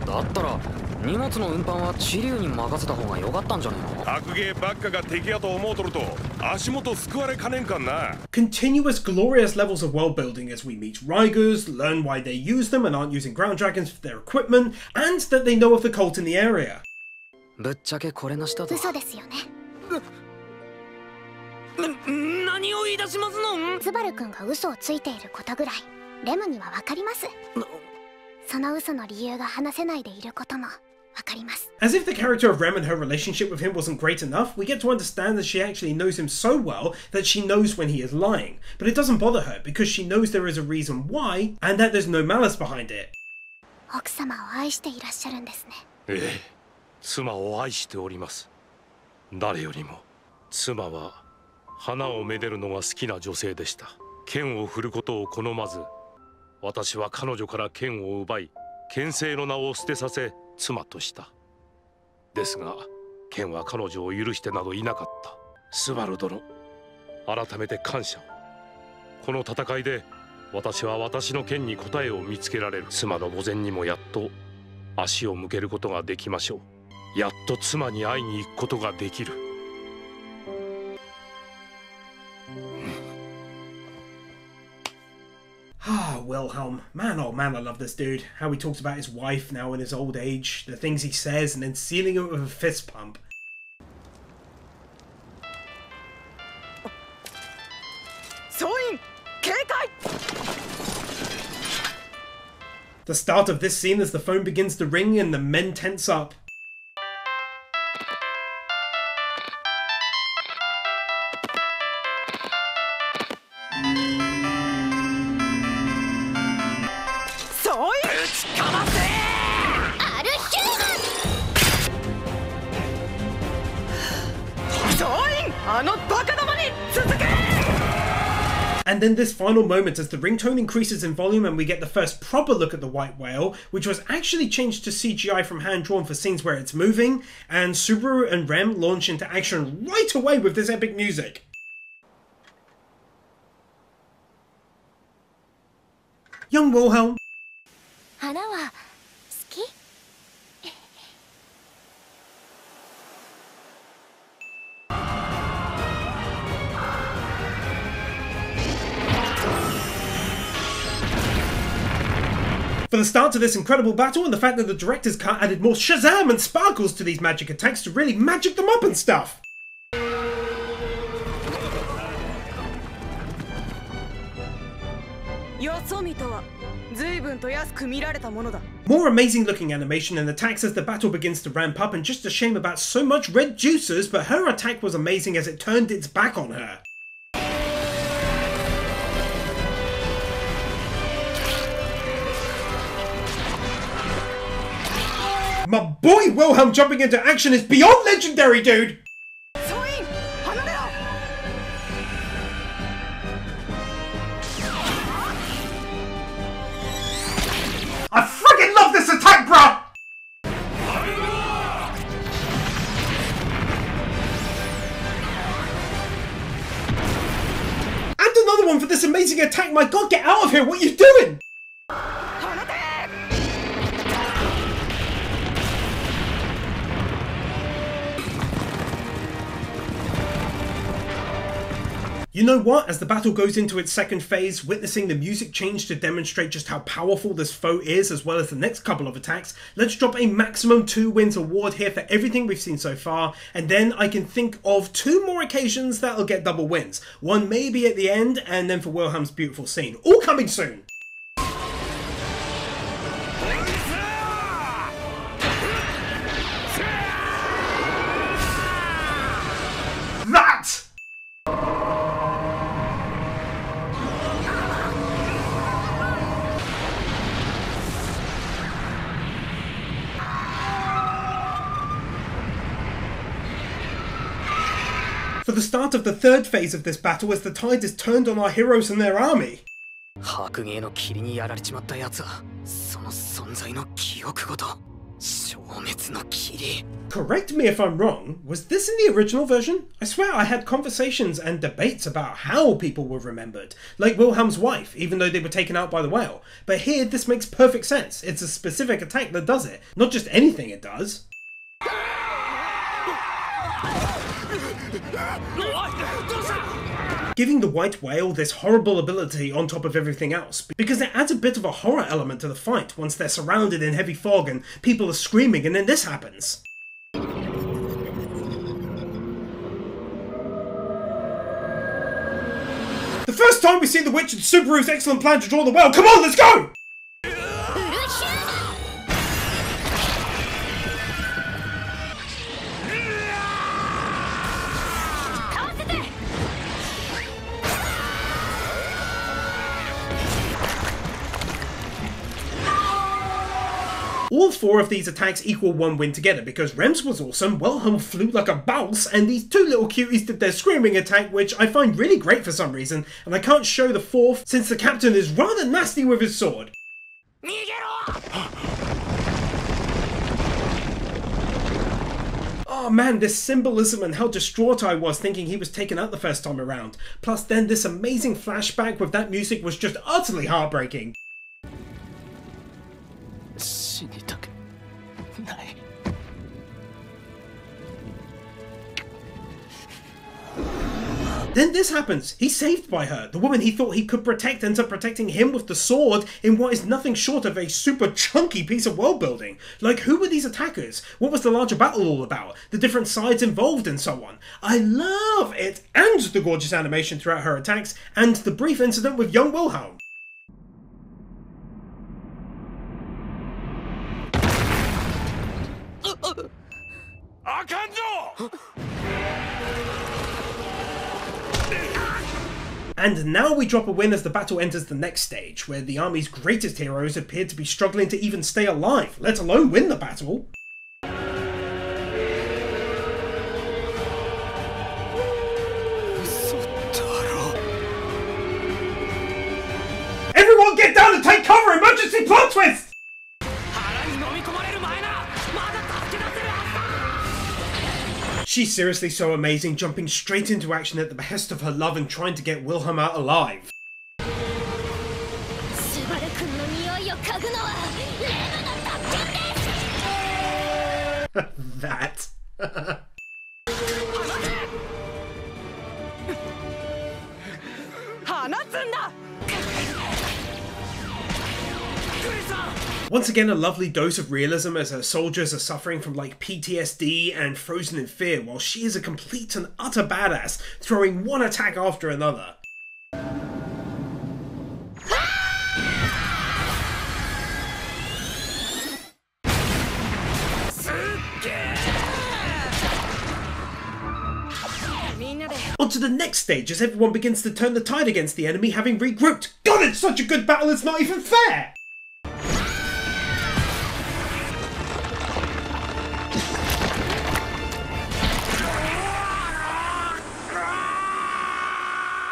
だったら荷物の運搬は知龍に任せた方が良かったんじゃねえの。悪芸ばっかが敵やと思うとると足元すくわれかねんかんな。 Continuous glorious levels of world building as we meet Rigers, learn why they use them and aren't using ground dragons for their equipment, and that they know of the cult in the area. ぶっちゃけこれなしだと。嘘ですよね。何を言い出しますの？スバル君が嘘をついていることぐらいレムにはわかります。その嘘の理由が話せないでいることもわかります。 As if the character of Rem and her relationship with him wasn't great enough, we get to understand that she actually knows him so well that she knows when he is lying. But it doesn't bother her because she knows there is a reason why and that there's no malice behind it. 奥様を愛していらっしゃるんですね。ええ、妻を愛しております。誰よりも妻は花をめでるのが好きな女性でした。剣を振ることを好まず、私は彼女から剣を奪い、剣聖の名を捨てさせ妻とした。ですが剣は彼女を許してなどいなかった。スバル殿、改めて感謝を。この戦いで私は私の剣に答えを見つけられる。妻の墓前にもやっと足を向けることができましょう。やっと妻に会いに行くことができる。Ah, Wilhelm. Man, oh man, I love this dude. How he talks about his wife now in his old age, the things he says, and then sealing it with a fist pump. The start of this scene as the phone begins to ring and the men tense up. And then this final moment as the ringtone increases in volume and we get the first proper look at the white whale, which was actually changed to CGI from hand-drawn for scenes where it's moving, and Subaru and Rem launch into action right away with this epic music. Young Wilhelm. 花は好きFor the start to this incredible battle and the fact that the director's cut added more Shazam and sparkles to these magic attacks to really magic them up and stuff. More amazing looking animation and attacks as the battle begins to ramp up, and just a shame about so much red juices, but her attack was amazing as it turned its back on her. My boy Wilhelm jumping into action is beyond legendary, dude! I freaking love this attack, bruh! amazing attack! My god, get out of here! What are you doing? You know what? As the battle goes into its second phase, witnessing the music change to demonstrate just how powerful this foe is, as well as the next couple of attacks, let's drop a maximum 2 wins award here for everything we've seen so far, and then I can think of 2 more occasions that'll get double wins. One maybe at the end, and then for Wilhelm's beautiful scene. All coming soon! That! For the start of the third phase of this battle, as the tide is turned on our heroes and their army.白芸の霧にやられちまったやつはその存在の記憶ごと消滅の霧。 Correct me if I'm wrong, was this in the original version? I swear I had conversations and debates about how people were remembered, like Wilhelm's wife, even though they were taken out by the whale. But here this makes perfect sense. It's a specific attack that does it, not just anything it does. Giving the white whale this horrible ability on top of everything else, because it adds a bit of a horror element to the fight once they're surrounded in heavy fog and people are screaming and then this happens. The first time we see the witch and Subaru's excellent plan to draw the whale, come on, let's go! All 4 of these attacks equal 1 win together because Rem's was awesome, Wilhelm flew like a bounce, and these 2 little cuties did their screaming attack, which I find really great for some reason, and I can't show the 4th since the captain is rather nasty with his sword. Oh man, this symbolism and how distraught I was thinking he was taken out the first time around. Plus then this amazing flashback with that music was just utterly heartbreaking. Then this happens. He's saved by her. The woman he thought he could protect ends up protecting him with the sword in what is nothing short of a super chunky piece of world building. Like, who were these attackers? What was the larger battle all about? The different sides involved and so on. I love it, and the gorgeous animation throughout her attacks, and the brief incident with young Wilhelm. And now we drop a win as the battle enters the next stage, where the army's greatest heroes appear to be struggling to even stay alive, let alone win the battle. Everyone get down and take cover! Emergency plot twist! She's seriously so amazing, jumping straight into action at the behest of her love and trying to get Wilhelm out alive. That. Once again, a lovely dose of realism as her soldiers are suffering from like PTSD and frozen in fear, while she is a complete and utter badass, throwing one attack after another. On to the next stage as everyone begins to turn the tide against the enemy, having regrouped. God, it's such a good battle, it's not even fair!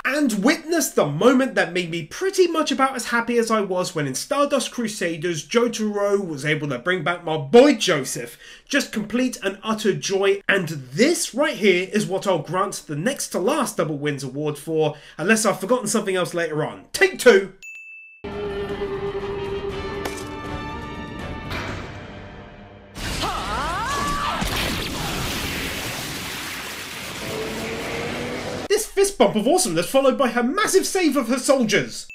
And witness us the moment that made me pretty much about as happy as I was when in Stardust Crusaders, Jotaro was able to bring back my boy Joseph. Just complete and utter joy, and this right here is what I'll grant the next to last Double Wins award for, unless I've forgotten something else later on. Take two! This fist bump of awesomeness followed by her massive save of her soldiers.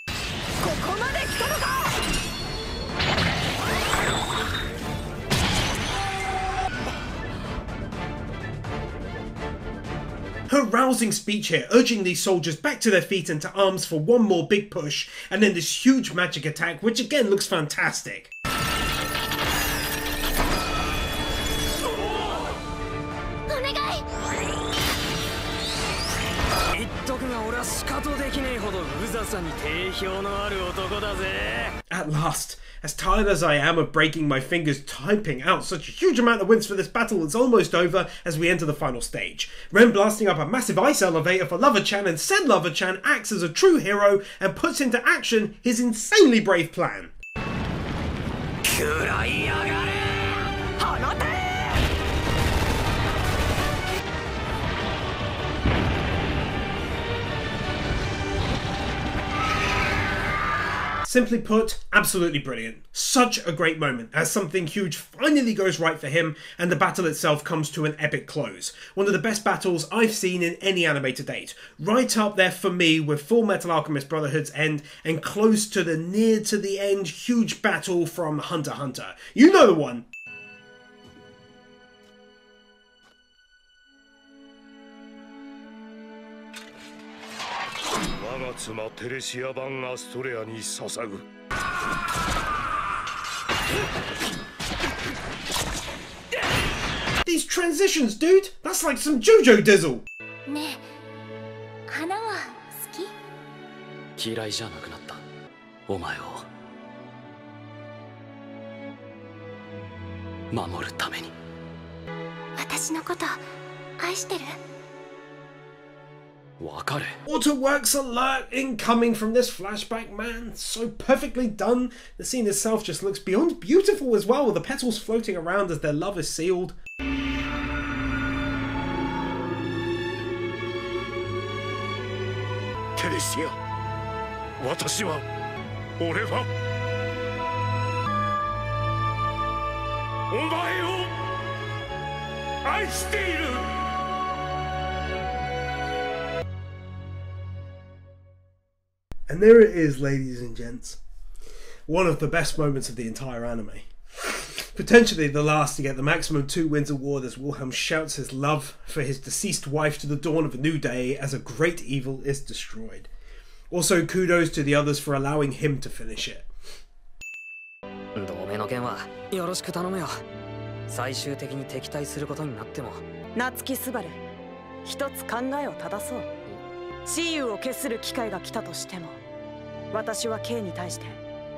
Her rousing speech here, urging these soldiers back to their feet and to arms for one more big push, and then this huge magic attack, which again looks fantastic. At last, as tired as I am of breaking my fingers typing out such a huge amount of wins for this battle, it's almost over as we enter the final stage. Ren blasting up a massive ice elevator for Lover-chan, and said Lover-chan acts as a true hero and puts into action his insanely brave plan. Simply put, absolutely brilliant. Such a great moment as something huge finally goes right for him and the battle itself comes to an epic close. One of the best battles I've seen in any anime to date. Right up there for me with Full Metal Alchemist Brotherhood's end and close to the near to the end huge battle from Hunter x Hunter. You know the one. These transitions, dude! That's like some JoJo dizzle! ねえ、花は好き？嫌いじゃなくなった。お前を守るために。私のこと愛してる？Waterworks alert incoming from this flashback, man. So perfectly done. The scene itself just looks beyond beautiful as well, with the petals floating around as their love is sealed. Teresia, 私は、俺は、お前を愛している。And there it is, ladies and gents. One of the best moments of the entire anime. Potentially the last to get the maximum 2 wins award as Wilhelm shouts his love for his deceased wife to the dawn of a new day as a great evil is destroyed. Also, kudos to the others for allowing him to finish it. 同盟の件はよろしく頼むよ。最終的に敵対することになっても。夏木スバル、一つ考えを正そう。雌雄を決する機会が来たとしても、私は K に対して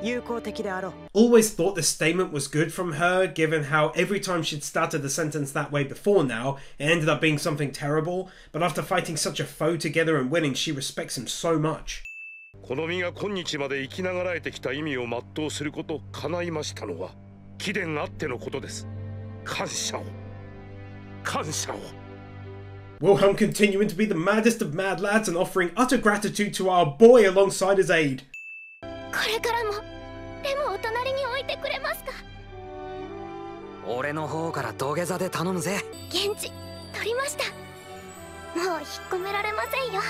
友好的であろう。 Always thought this statement was good from her, given how every time she'd started the sentence that way before now, it ended up being something terrible, but after fighting such a foe together and winning, she respects him so much. この身が今日まで生きながらえてきた意味を全うすること叶いましたのは貴殿あってのことです。感謝を感謝を。 Wilhelm continuing to be the maddest of mad lads and offering utter gratitude to our boy alongside his aid. これからもレムを隣に置いてくれますか？俺の方から土下座で頼むぜ。現地取りました。もう引っ込められませんよ。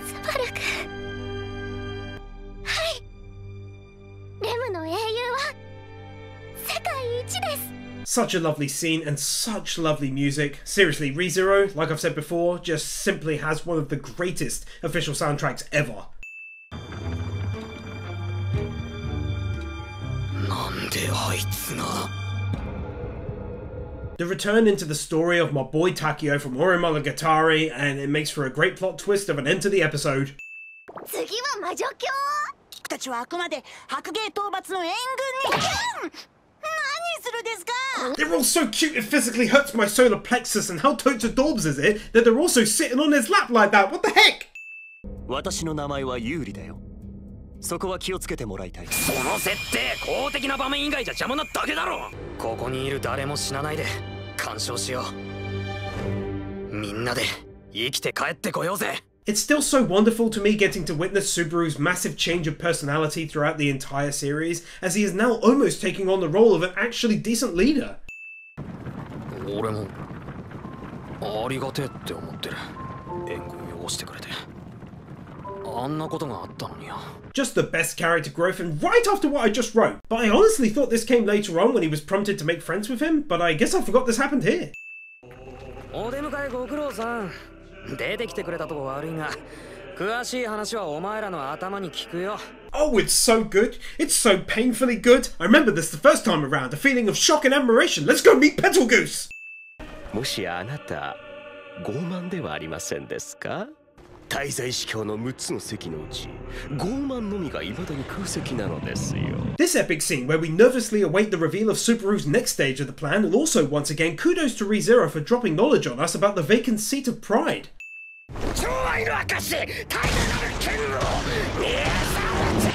スバル君。はい。レムの英雄は世界一です。 Such a lovely scene and such lovely music. Seriously, ReZero, like I've said before, just simply has one of the greatest official soundtracks ever. The return into the story of my boy Takio from Oromonogatari, and it makes for a great plot twist of an end to the episode. 次は魔女教？君たちはあくまで白芸討伐の援軍に。何する They're all so cute it physically hurts my solar plexus, and how totes adorbs is it that they're also sitting on his lap like that? What the heck? 私の名前はユーリだよ。そこは気をつけてもらいたい。その設定、公的な場面以外じゃ邪魔なだけだろ。ここにいる誰も死なないで干渉しよう。みんなで生きて帰ってこようぜ。It's still so wonderful to me getting to witness Subaru's massive change of personality throughout the entire series, as he is now almost taking on the role of an actually decent leader. 俺もありがてえって思ってる。援軍を汚してくれて。あんなことがあったのにや。Just the best character growth, and right after what I just wrote. But I honestly thought this came later on when he was prompted to make friends with him, but I guess I forgot this happened here. お出迎えご苦労さん。出てきてくれたとこ悪いが、詳しい話はお前らの頭に聞くよ。Oh, it's so good. It's so painfully good. I remember this the first time around, a feeling of shock and admiration. Let's go meet Petal Goose! もしあなた、傲慢ではありませんですか？滞在司教の6つの席のうち、傲慢のみが未だに空席なのですよ。This epic scene where we nervously await the reveal of Subaru's next stage of the plan, and also once again kudos to ReZero for dropping knowledge on us about the vacant seat of Pride. 寵愛の証、大なる剣を見えさせ。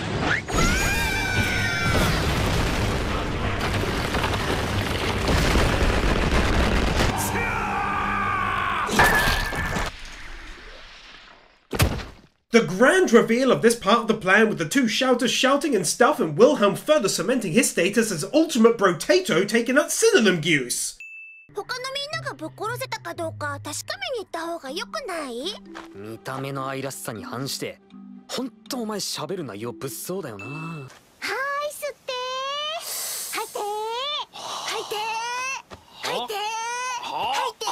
The grand reveal of this part of the plan, with the two shouters shouting and stuff, and Wilhelm further cementing his status as ultimate brotato, taking out synonym use. 他のみんながぶっ殺せたかどうか確かめに行った方が良くない？見た目の愛らしさに反して、ほんとお前喋る内容物騒だよな。はーい、吸って吐いて吐いて吐いて吐いて。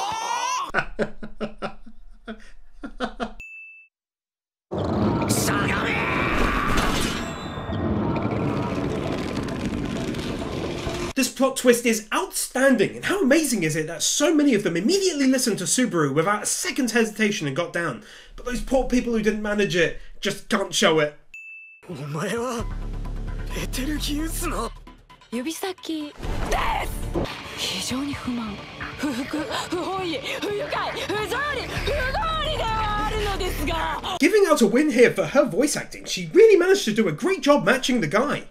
This plot twist is outstanding, and how amazing is it that so many of them immediately listened to Subaru without a second's hesitation and got down. But those poor people who didn't manage it just can't show it. お前はベテルギウスの指先です。非常に不満、不服、不本意、不愉快、不条理、不合理ではあるのですが。Giving out a win here for her voice acting, she really managed to do a great job matching the guy.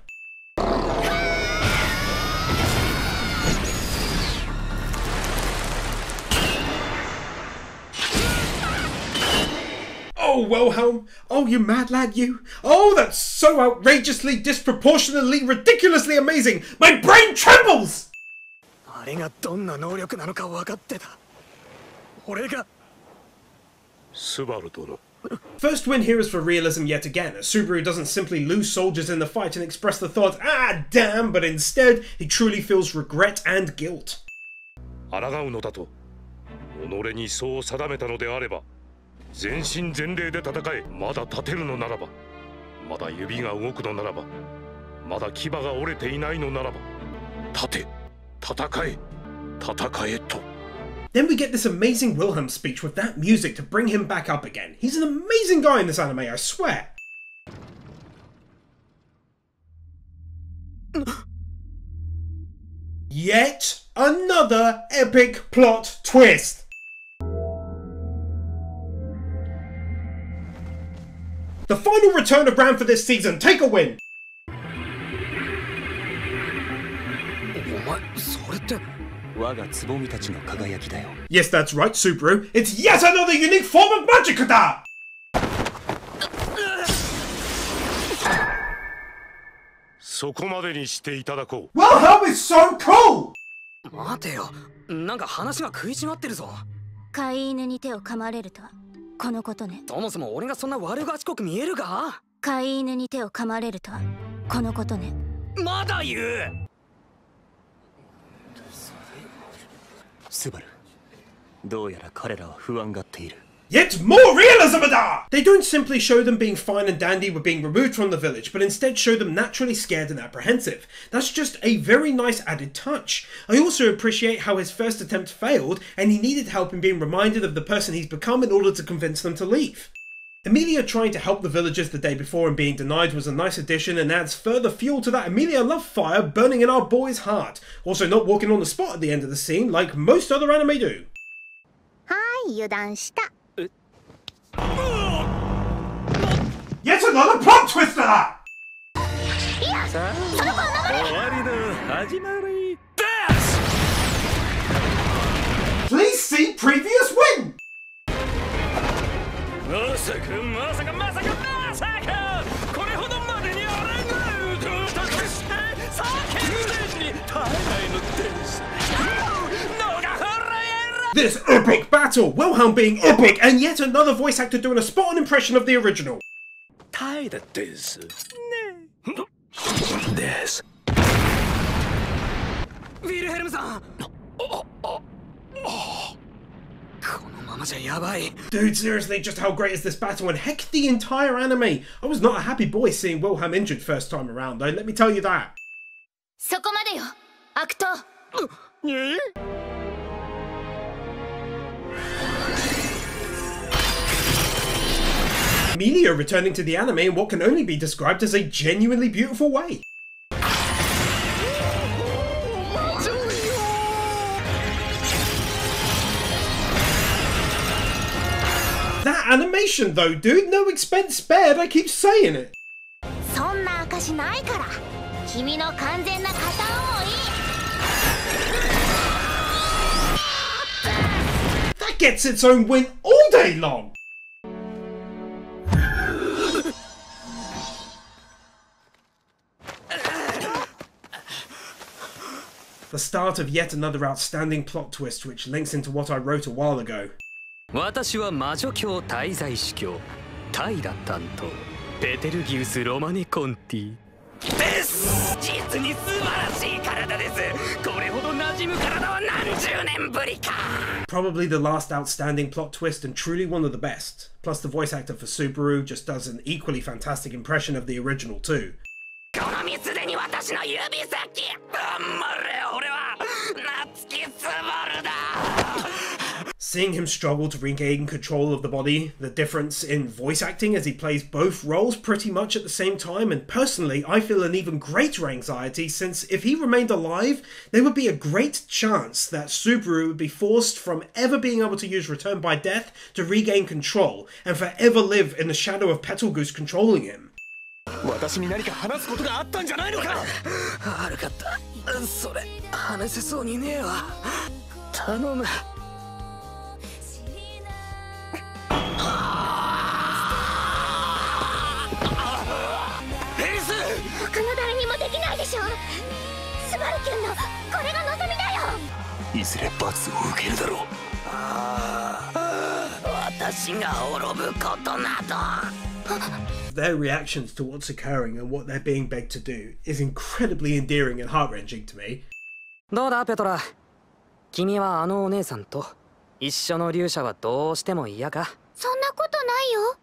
Oh, Wilhelm! Oh, you mad lad, you! Oh, that's so outrageously, disproportionately, ridiculously amazing! My brain trembles! あれがどんな能力なのか分かってた。俺が。スバル殿。First win here is for realism yet again, as Subaru doesn't simply lose soldiers in the fight and express the thought, ah, damn, but instead, he truly feels regret and guilt. 抗うのだと、己にそう定めたのであれば。全身全霊で戦え。まだ立てるのならば、まだ指が動くのならば、まだ牙が折れていないのならば、立て、戦え、戦えと。Then we get this amazing Wilhelm speech with that music to bring him back up again. He's an amazing guy in this anime, I swear. Yet another epic plot twist. The final return of Bran for this season. Take a win. お前それって。我がつぼみたちの輝きだよ。Yes, that's right, Subaru. It's yet another unique form of magic da! そこまでにしていただこう。Wilhelm is so cool! 待てよ。なんか話が食い違ってるぞ。飼い犬に手を噛まれるとはこのことね。そもそも俺がそんな悪賢く見えるか？飼い犬に手を噛まれるとはこのことね。まだ言う。スバル、どうやら彼らは不安がっている。Yet more realism da! They don't simply show them being fine and dandy with being removed from the village, but instead show them naturally scared and apprehensive. That's just a very nice added touch. I also appreciate how his first attempt failed, and he needed help in being reminded of the person he's become in order to convince them to leave. Emilia trying to help the villagers the day before and being denied was a nice addition and adds further fuel to that Emilia love fire burning in our boy's heart. Also not walking on the spot at the end of the scene like most other anime do. Yet another plot twister! Please see previous win! This epic battle! Wilhelm being epic and yet another voice actor doing a spot-on impression of the original. Dude, seriously, just how great is this battle, and heck, the entire anime! I was not a happy boy seeing Wilhelm injured first time around, though, let me tell you that. Emilia returning to the anime in what can only be described as a genuinely beautiful way. That animation though, dude, no expense spared, I keep saying it. That gets its own win all day long. The start of yet another outstanding plot twist which links into what I wrote a while ago. 私は魔女教滞在司教タイラ担当ペテルギウス・ロマネ・コンティです。実に素晴らしい体です。これほど馴染む体は何十年ぶりか。 Probably the last outstanding plot twist and truly one of the best. Plus the voice actor for Subaru just does an equally fantastic impression of the original too. このみすでに私の指先。頑張れ俺は夏木スバルだ。 Seeing him struggle to regain control of the body, the difference in voice acting as he plays both roles pretty much at the same time, and personally I feel an even greater anxiety since if he remained alive, there would be a great chance that Subaru would be forced from ever being able to use Return by Death to regain control, and forever live in the shadow of Petalgoose controlling him. 私に何か話すことがあったんじゃないのか。悪かった。それ話せそうにねえわ。頼む。 他の誰にもできないでしょ。スバル君のこれが望みだよ。いずれ罰を受けるだろう。私が滅ぶことなど。 Their reactions to what's occurring and what they're being begged to do is incredibly endearing and heart-wrenching to me. どうだペトラ。君はあのお姉さんと一緒の勇者はどうしても嫌か。そんなことないよ。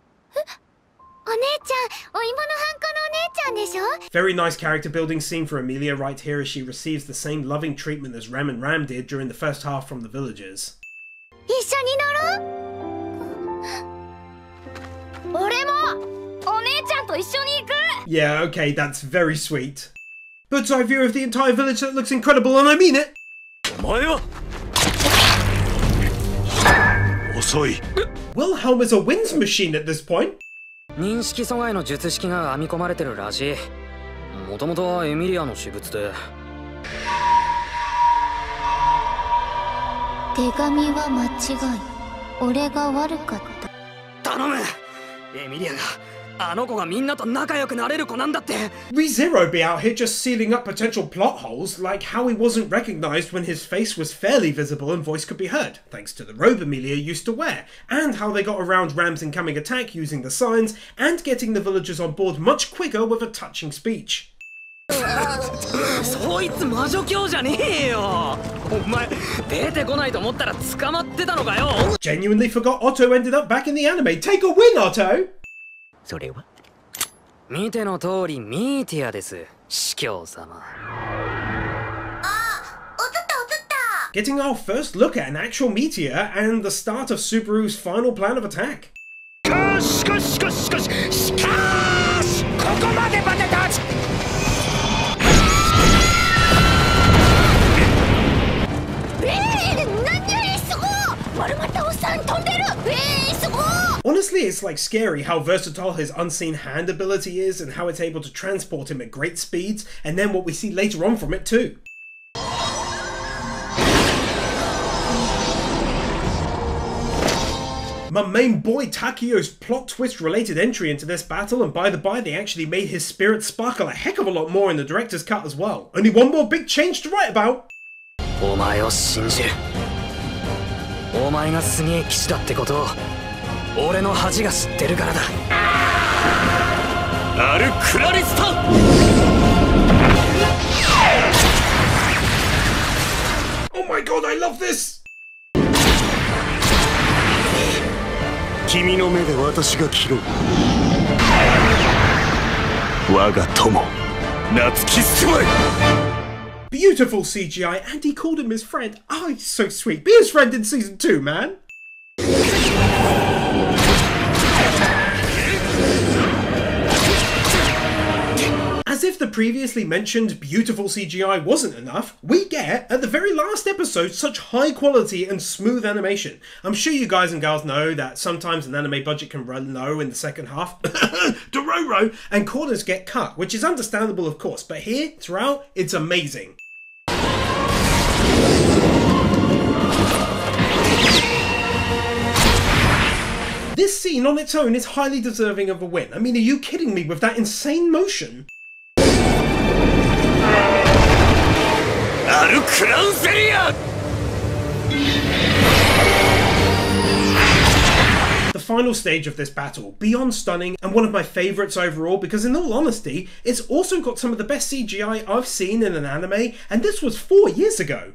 お姉ちゃん、お芋のハンコのお姉ちゃんでしょ。 Very nice character building scene for Emilia right here as she receives the same loving treatment as Ram and Ram did during the first half from the villagers. 一緒に乗ろう。俺もお姉ちゃんと一緒に行く。 Yeah, okay, that's very sweet. Bird's eye view of the entire village that looks incredible, and I mean it. お前は遅い。 Wilhelm is a wins machine at this point. 認識阻害の術式が編み込まれてるらしい。もともとはエミリアの私物で。手紙は間違い。俺が悪かった。頼む。エミリアがあの子がみんなと仲良くなれる子なんだって。 ReZero be out here just sealing up potential plot holes, like how he wasn't recognized when his face was fairly visible and voice could be heard, thanks to the robe Emilia used to wear, and how they got around Ram's incoming attack using the signs, and getting the villagers on board much quicker with a touching speech. そいつ魔女教じゃねえよ。お前出てこないと思ったら捕まってたのかよ。 Genuinely forgot Otto ended up back in the anime. Take a win, Otto! それは見ての通りミーティアです、司教様。Getting our first look at an actual meteor and the start of Subaru's final plan of attack. しかしここまでバテた。Honestly, it's like scary how versatile his unseen hand ability is and how it's able to transport him at great speeds, and then what we see later on from it too. My main boy Takio's plot twist related entry into this battle, and by the by, they actually made his spirit sparkle a heck of a lot more in the director's cut as well. Only one more big change to write about. お前を信じる。お前がすげえ騎士だってことを俺の恥が知ってるからだ。アルクラリスタ。Oh my god, I love this! 君の目で私が切ろう。我が友、夏木スバル。Beautiful CGI, and he called him his friend. Oh, he's so sweet. Be his friend in season 2, man. As if the previously mentioned beautiful CGI wasn't enough, we get, at the very last episode, such high quality and smooth animation. I'm sure you guys and gals know that sometimes an anime budget can run low in the second half, Dororo, and corners get cut, which is understandable of course, but here, throughout, it's amazing. This scene on its own is highly deserving of a win. I mean, are you kidding me with that insane motion? The final stage of this battle, beyond stunning and one of my favourites overall, because in all honesty, it's also got some of the best CGI I've seen in an anime, and this was 4 years ago.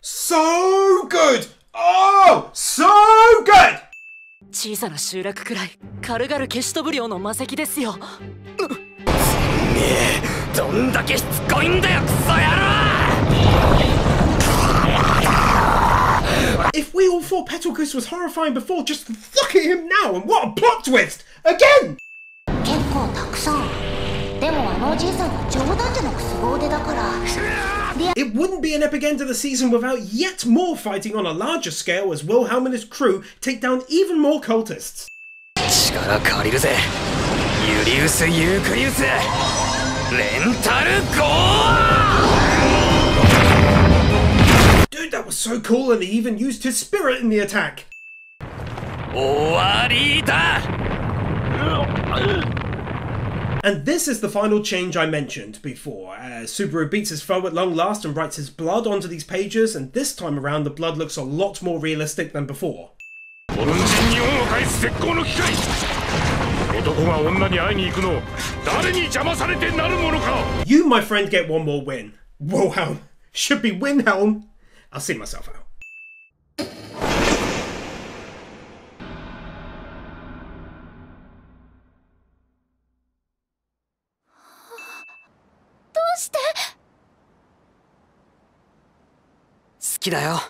So good! Oh, so good! 小さな集落くらい軽々消し飛ぶ量の魔石ですよ。どんだけしつこいんだよ、クソ野郎！ If we all thought Petalkus was horrifying before, just look at him now, and what a plot twist! Again! 結構たくさん。でもあのおじいさんは冗談じゃなく凄腕だから。It wouldn't be an epic end to the season without yet more fighting on a larger scale as Wilhelm and his crew take down even more cultists. 力借りるぜ。ユリウス・ユークリウス。レンタルゴー！ Dude, that was so cool, and he even used his spirit in the attack. 終わりだ。And this is the final change I mentioned before. Subaru beats his foe at long last and writes his blood onto these pages, and this time around the blood looks a lot more realistic than before. You, my friend, get one more win. Wilhelm. Should be Wilhelm. I'll see myself out. 好きだよ、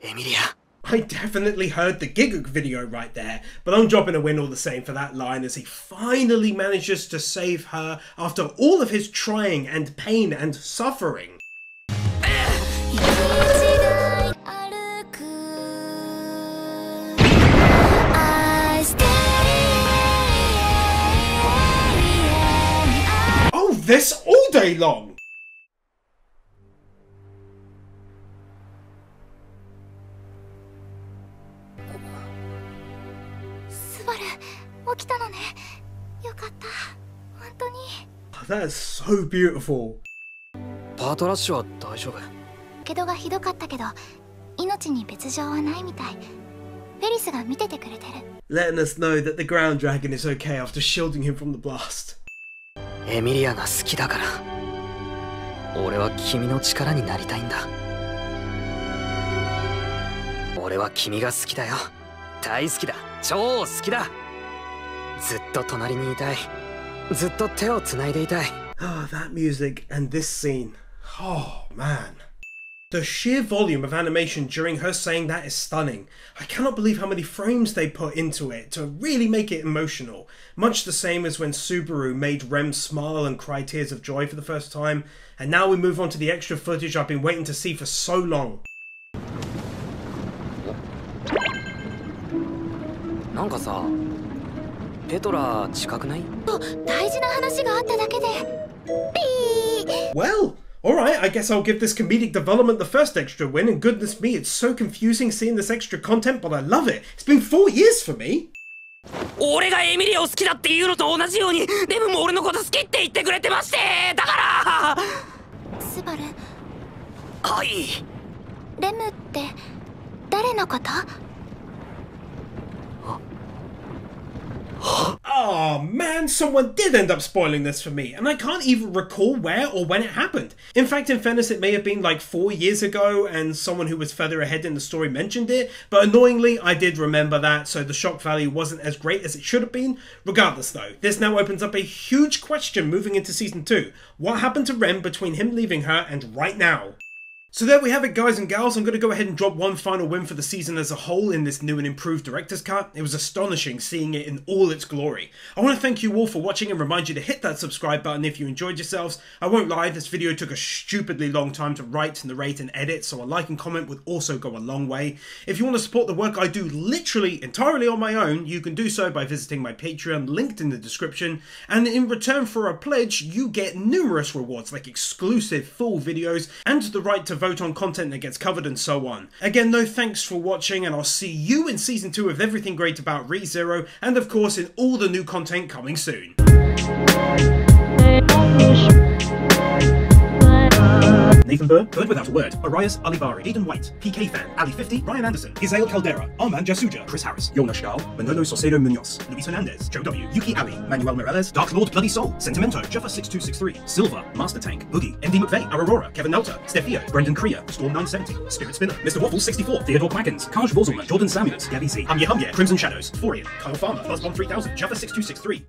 エミリア。 I definitely heard the Giguk video right there, but I'm dropping a win all the same for that line as he finally manages to save her after all of his trying and pain and suffering. Oh, this all day long! That is so beautiful. パートラッシュは大丈夫。怪我がひどかったけど、命に別状はないみたい。フェリスが見ててくれてる。Letting us know that the ground dragon is okay after shielding him from the blast. エミリアが好きだから。俺は君の力になりたいんだ。俺は君が好きだよ。大好きだ。超好きだ。ずっと隣にいたい。ずっと手をつないでいたい。Ah, that music and this scene. Oh man. The sheer volume of animation during her saying that is stunning. I cannot believe how many frames they put into it to really make it emotional. Much the same as when Subaru made Rem smile and cry tears of joy for the first time. And now we move on to the extra footage I've been waiting to see for so long. なんかさ、ペトラ近くない？大事な話があっただけで。Well, alright, I guess I'll give this comedic development the first extra win, and goodness me, it's so confusing seeing this extra content, but I love it. It's been 4 years for me. 俺がエミリアを好きだっていうのと同じように、レムも俺のこと好きって言ってくれてまして、だから。スバル。はい。レムって誰のこと？ Oh man, someone did end up spoiling this for me, and I can't even recall where or when it happened. In fact, in fairness, it may have been like 4 years ago, and someone who was further ahead in the story mentioned it, but annoyingly, I did remember that, so the shock value wasn't as great as it should have been. Regardless though, this now opens up a huge question moving into Season 2. What happened to Rem between him leaving her and right now? So there we have it, guys and gals. I'm going to go ahead and drop one final win for the season as a whole in this new and improved director's cut. It was astonishing seeing it in all its glory. I want to thank you all for watching and remind you to hit that subscribe button if you enjoyed yourselves. I won't lie, this video took a stupidly long time to write, narrate and edit, so a like and comment would also go a long way. If you want to support the work I do literally entirely on my own, you can do so by visiting my Patreon, linked in the description, and in return for a pledge, you get numerous rewards like exclusive full videos and the right to vote on content that gets covered and so on. Again though, thanks for watching, and I'll see you in Season 2 with everything great about ReZero, and of course in all the new content coming soon. Nathan Burr, Bird Without a Word, Arias Alibari, Aidan White, PK Fan, Ali 50, Ryan Anderson, Isael Caldera, Armand Jasuja, Chris Harris, Jonas Stahl, Manolo Saucedo Munoz, Luis Hernandez, Joe W, Yuki Ali, Manuel Morales, Dark Lord Bloody Soul, Sentimento, Juffa 6263, Silva, Master Tank, Boogie, MD McVeigh, Aurora, Kevin Nelta, Stefio, Brendan Kriya, Storm 970, Spirit Spinner, Mr. Waffles 64, Theodore Quackens, Kaj Vorzelman, Jordan Samuels, Gabby Z, Hamye, Crimson Shadows, Forian, Kyle Farmer, Buzzbomb 3000, Juffa 6263.